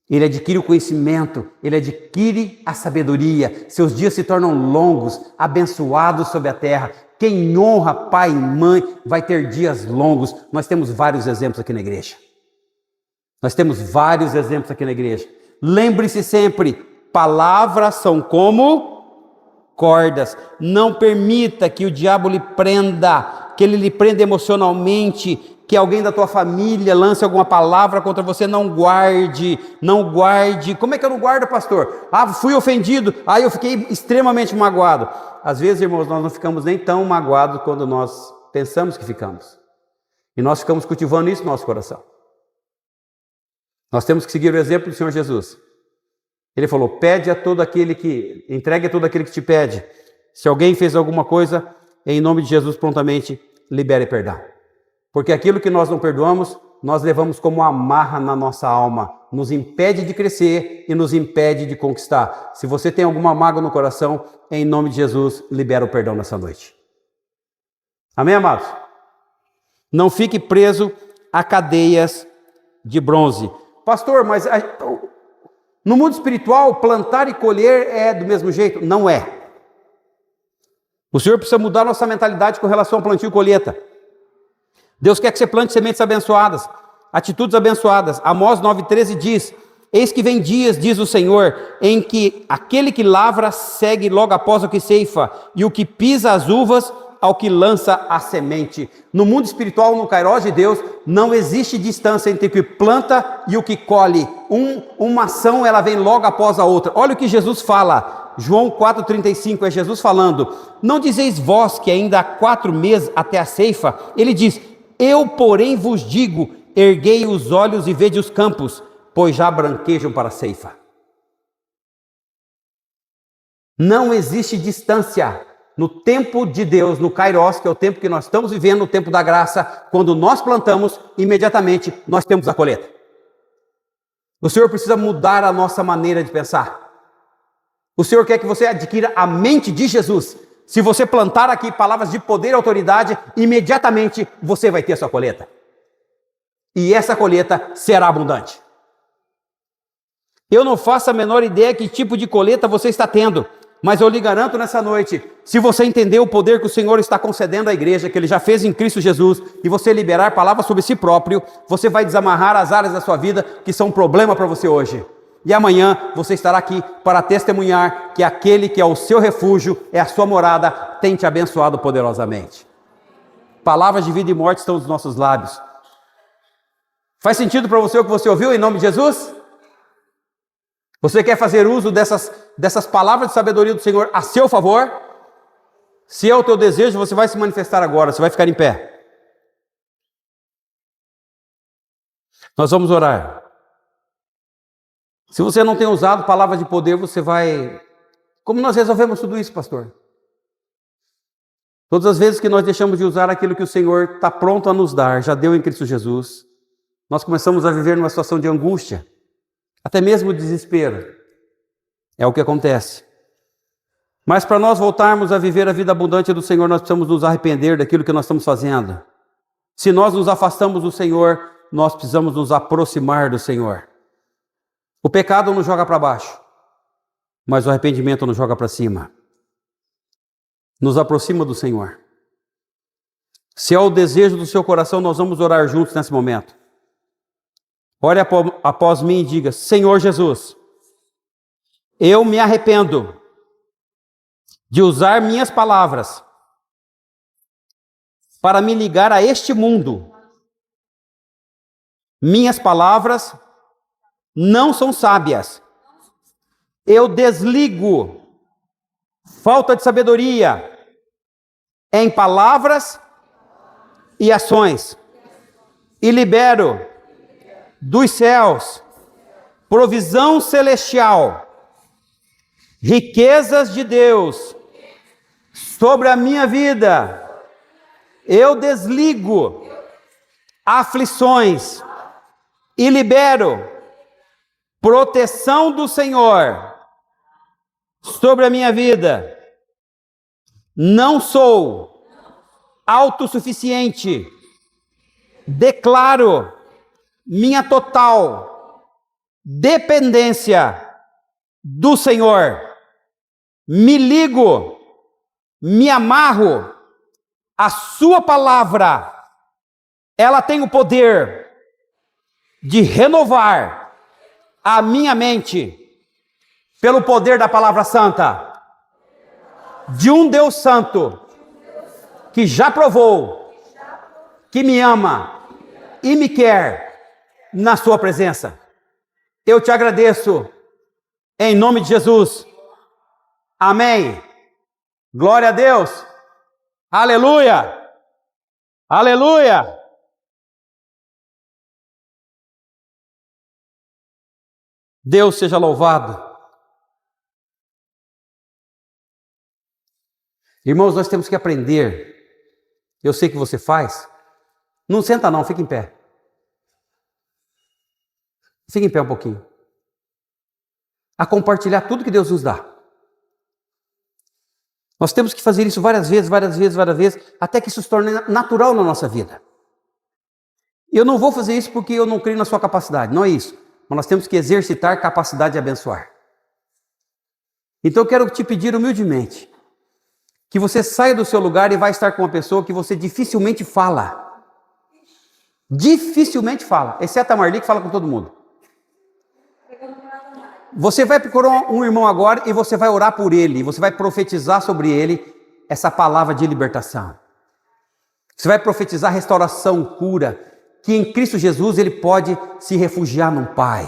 Ele adquire o conhecimento, ele adquire a sabedoria, seus dias se tornam longos, abençoados sobre a terra. Quem honra pai e mãe vai ter dias longos. Nós temos vários exemplos aqui na igreja. Lembre-se sempre, palavras são como cordas. Não permita que o diabo lhe prenda, que ele lhe prenda emocionalmente, que alguém da tua família lance alguma palavra contra você. Não guarde. Como é que eu não guardo, pastor? Fui ofendido, eu fiquei extremamente magoado. Às vezes, irmãos, nós não ficamos nem tão magoados quando nós pensamos que ficamos. E nós ficamos cultivando isso no nosso coração. Nós temos que seguir o exemplo do Senhor Jesus. Ele falou: entregue a todo aquele que te pede. Se alguém fez alguma coisa, em nome de Jesus, prontamente libere perdão. Porque aquilo que nós não perdoamos, nós levamos como uma amarra na nossa alma, nos impede de crescer e nos impede de conquistar. Se você tem alguma mágoa no coração, em nome de Jesus, libera o perdão nessa noite. Amém, amados? Não fique preso a cadeias de bronze. Pastor, mas no mundo espiritual, plantar e colher é do mesmo jeito? Não é. O Senhor precisa mudar nossa mentalidade com relação ao plantio e colheita. Deus quer que você plante sementes abençoadas, atitudes abençoadas. Amós 9,13 diz: eis que vem dias, diz o Senhor, em que aquele que lavra segue logo após o que ceifa, e o que pisa as uvas ao que lança a semente. No mundo espiritual, no Kairos de Deus, não existe distância entre o que planta e o que colhe. Uma ação, ela vem logo após a outra. Olha o que Jesus fala, João 4,35, é Jesus falando: não dizeis vós que ainda há 4 meses até a ceifa? Ele diz: eu, porém, vos digo, erguei os olhos e vede os campos, pois já branquejam para a ceifa. Não existe distância no tempo de Deus, no Kairos, que é o tempo que nós estamos vivendo, no tempo da graça. Quando nós plantamos, imediatamente nós temos a colheita. O Senhor precisa mudar a nossa maneira de pensar. O Senhor quer que você adquira a mente de Jesus. Se você plantar aqui palavras de poder e autoridade, imediatamente você vai ter a sua colheita. E essa colheita será abundante. Eu não faço a menor ideia que tipo de colheita você está tendo, mas eu lhe garanto nessa noite, se você entender o poder que o Senhor está concedendo à igreja, que Ele já fez em Cristo Jesus, e você liberar palavras sobre si próprio, você vai desamarrar as áreas da sua vida que são um problema para você hoje. E amanhã você estará aqui para testemunhar que aquele que é o seu refúgio, é a sua morada, tem te abençoado poderosamente. Palavras de vida e morte estão nos nossos lábios. Faz sentido para você o que você ouviu em nome de Jesus? Você quer fazer uso dessas palavras de sabedoria do Senhor a seu favor? Se é o teu desejo, você vai se manifestar agora, você vai ficar em pé. Nós vamos orar. Se você não tem usado palavras de poder, você vai Como nós resolvemos tudo isso, pastor? Todas as vezes que nós deixamos de usar aquilo que o Senhor está pronto a nos dar, já deu em Cristo Jesus, nós começamos a viver numa situação de angústia, até mesmo desespero. É o que acontece. Mas para nós voltarmos a viver a vida abundante do Senhor, nós precisamos nos arrepender daquilo que nós estamos fazendo. Se nós nos afastamos do Senhor, nós precisamos nos aproximar do Senhor. O pecado nos joga para baixo, mas o arrependimento nos joga para cima. Nos aproxima do Senhor. Se é o desejo do seu coração, nós vamos orar juntos nesse momento. Ore após mim e diga: Senhor Jesus, eu me arrependo de usar minhas palavras para me ligar a este mundo. Minhas palavras não são sábias. Eu desligo falta de sabedoria em palavras e ações e libero dos céus provisão celestial, riquezas de Deus sobre a minha vida. Eu desligo aflições e libero proteção do Senhor sobre a minha vida. Não sou autossuficiente. Declaro minha total dependência do Senhor. Me ligo, me amarro à sua palavra. Ela tem o poder de renovar a minha mente pelo poder da palavra santa, de um Deus santo que já provou que me ama e me quer na sua presença. Eu te agradeço em nome de Jesus. Amém. Glória a Deus. Aleluia. Aleluia. Deus seja louvado. Irmãos, nós temos que aprender. Eu sei que você faz. Não senta não, fica em pé. Fica em pé um pouquinho. A compartilhar tudo que Deus nos dá. Nós temos que fazer isso várias vezes, até que isso se torne natural na nossa vida. Eu não vou fazer isso porque eu não creio na sua capacidade, não é isso. Mas nós temos que exercitar capacidade de abençoar. Então eu quero te pedir humildemente que você saia do seu lugar e vai estar com uma pessoa que você dificilmente fala. Dificilmente fala, exceto a Marli, que fala com todo mundo. Você vai procurar um irmão agora e você vai orar por ele, você vai profetizar sobre ele essa palavra de libertação. Você vai profetizar restauração, cura, que em Cristo Jesus ele pode se refugiar no Pai.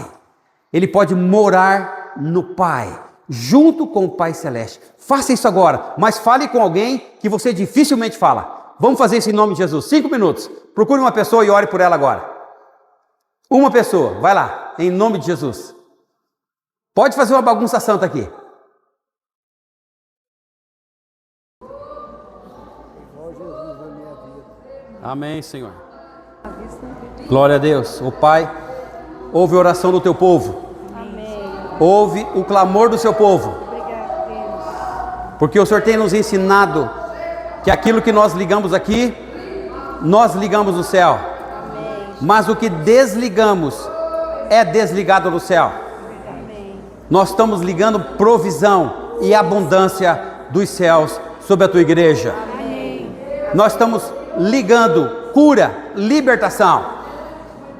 Ele pode morar no Pai, junto com o Pai Celeste. Faça isso agora, mas fale com alguém que você dificilmente fala. Vamos fazer isso em nome de Jesus. 5 minutos. Procure uma pessoa e ore por ela agora. Uma pessoa, vai lá, em nome de Jesus. Pode fazer uma bagunça santa aqui. Amém, Senhor. Glória a Deus. Ô Pai, ouve a oração do teu povo. Amém. Ouve o clamor do seu povo. Obrigado, Deus. Porque o Senhor tem nos ensinado que aquilo que nós ligamos aqui, nós ligamos no céu. Amém. Mas o que desligamos é desligado no céu. Amém. Nós estamos ligando provisão e abundância dos céus sobre a tua igreja. Amém. Nós estamos ligando cura, libertação.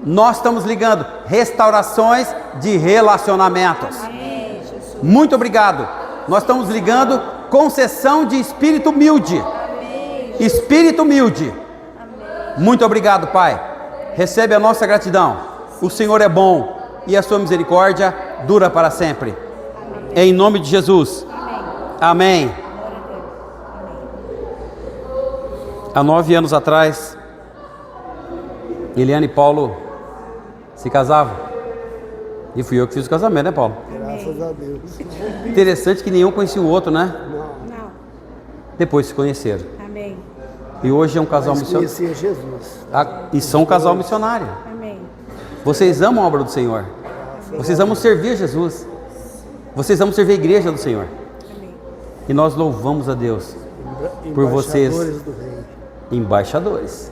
Nós estamos ligando restaurações de relacionamentos. Amém, Jesus. Muito obrigado. Nós estamos ligando concessão de espírito humilde. Amém. Espírito humilde. Amém. Muito obrigado, Pai. Recebe a nossa gratidão. O Senhor é bom e a sua misericórdia dura para sempre. Em nome de Jesus. Amém. Há 9 anos atrás, Eliane e Paulo se casavam. E fui eu que fiz o casamento, né, Paulo? Graças a Deus. Interessante que nenhum conhecia o outro, né? Não. Depois se conheceram. Amém. E hoje é um casal Mas missionário. conhecia Jesus. E são um casal missionário. Amém. Vocês amam a obra do Senhor. Vocês amam servir Jesus. Vocês amam servir a igreja do Senhor. Amém. E nós louvamos a Deus por vocês, Embaixadores do reino. embaixadores.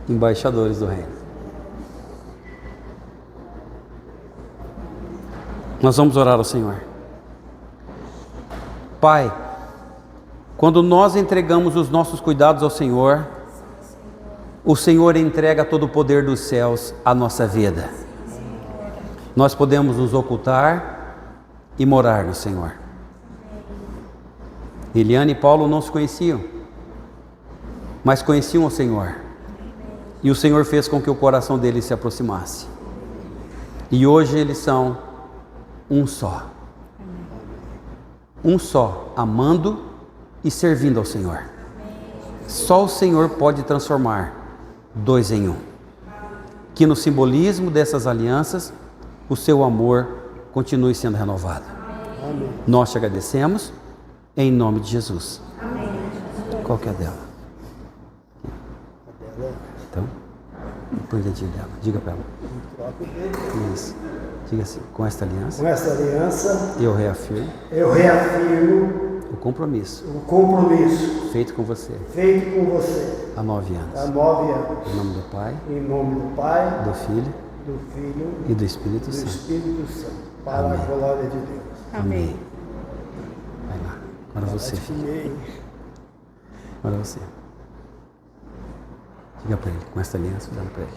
Embaixadores do reino. Nós vamos orar ao Senhor. Pai, quando nós entregamos os nossos cuidados ao Senhor, o Senhor entrega todo o poder dos céus à nossa vida. Nós podemos nos ocultar e morar no Senhor. Eliane e Paulo não se conheciam, mas conheciam o Senhor. E o Senhor fez com que o coração deles se aproximasse. E hoje eles são um só. Um só, amando e servindo ao Senhor. Só o Senhor pode transformar dois em um. Que no simbolismo dessas alianças, o seu amor continue sendo renovado. Amém. Nós te agradecemos, em nome de Jesus. Amém. Qual que é a dela? Então, põe o dedinho dela, diga para ela. Isso. Diga assim, com esta aliança, Com essa aliança, eu reafirmo eu reafirmo o compromisso o compromisso feito com você feito com você há 9 anos. há 9 anos. Em nome do Pai, Em nome do Pai, do Filho do Filho e do Espírito e do Santo. Espírito Santo. Para Amém. a glória de Deus. Amém. Vai lá. Agora você, filho. Amém. Agora você. Diga para ele, com esta aliança, olhando para ele.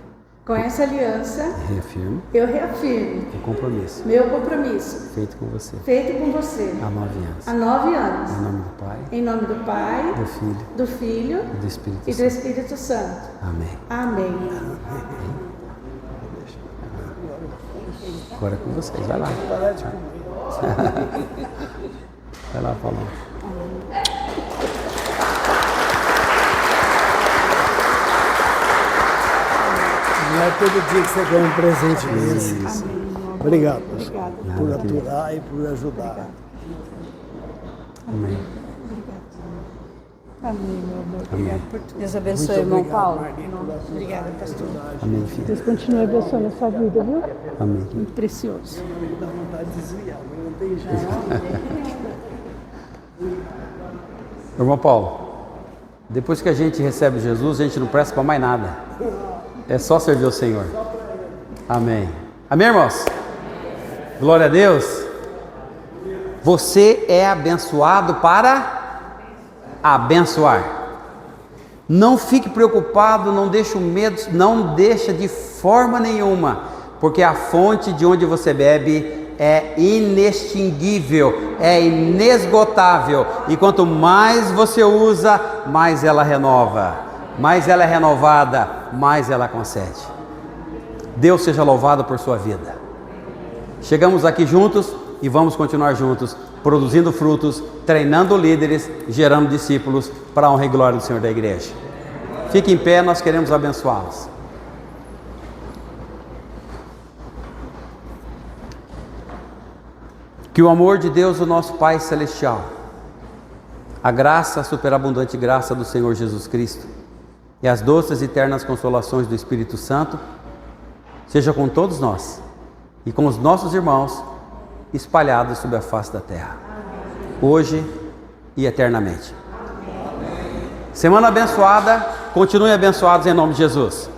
Com essa aliança, Reafirmo eu reafirmo o compromisso meu compromisso feito com você feito com você há 9 anos. há 9 anos. Em nome do Pai, Em nome do Pai, do Filho do Filho e do Espírito e do Santo. Espírito Santo. Amém. Amém. Agora é com vocês, vai lá. Vai lá, Paulo. Não é todo dia que você ganha um presente desse. Isso. Obrigado, pastor, Obrigada. por aturar e por ajudar. Amém. Amém, meu amor. Amém. Por tudo. Deus abençoe, irmão Paulo. Obrigada, pastor. Amém, filho. Deus continue abençoando a sua vida, viu? Amém. Muito precioso. Dá vontade de desviar, mas não tem jeito. Irmão Paulo, depois que a gente recebe Jesus, a gente não presta para mais nada. É só servir o Senhor. Amém. Amém, irmãos? Glória a Deus. Você é abençoado para abençoar. Não fique preocupado, não deixe o medo, não deixa de forma nenhuma, porque a fonte de onde você bebe é inextinguível, é inesgotável, e quanto mais você usa, mais ela renova, mais ela é renovada, mais ela concede. Deus seja louvado por sua vida. Chegamos aqui juntos e vamos continuar juntos, produzindo frutos, treinando líderes, gerando discípulos para a honra e glória do Senhor da igreja. Fique em pé, nós queremos abençoá-los. Que o amor de Deus, o nosso Pai Celestial, a graça, a superabundante graça do Senhor Jesus Cristo e as doces e eternas consolações do Espírito Santo seja com todos nós e com os nossos irmãos espalhados sobre a face da terra, hoje e eternamente. Semana abençoada, continuem abençoados em nome de Jesus.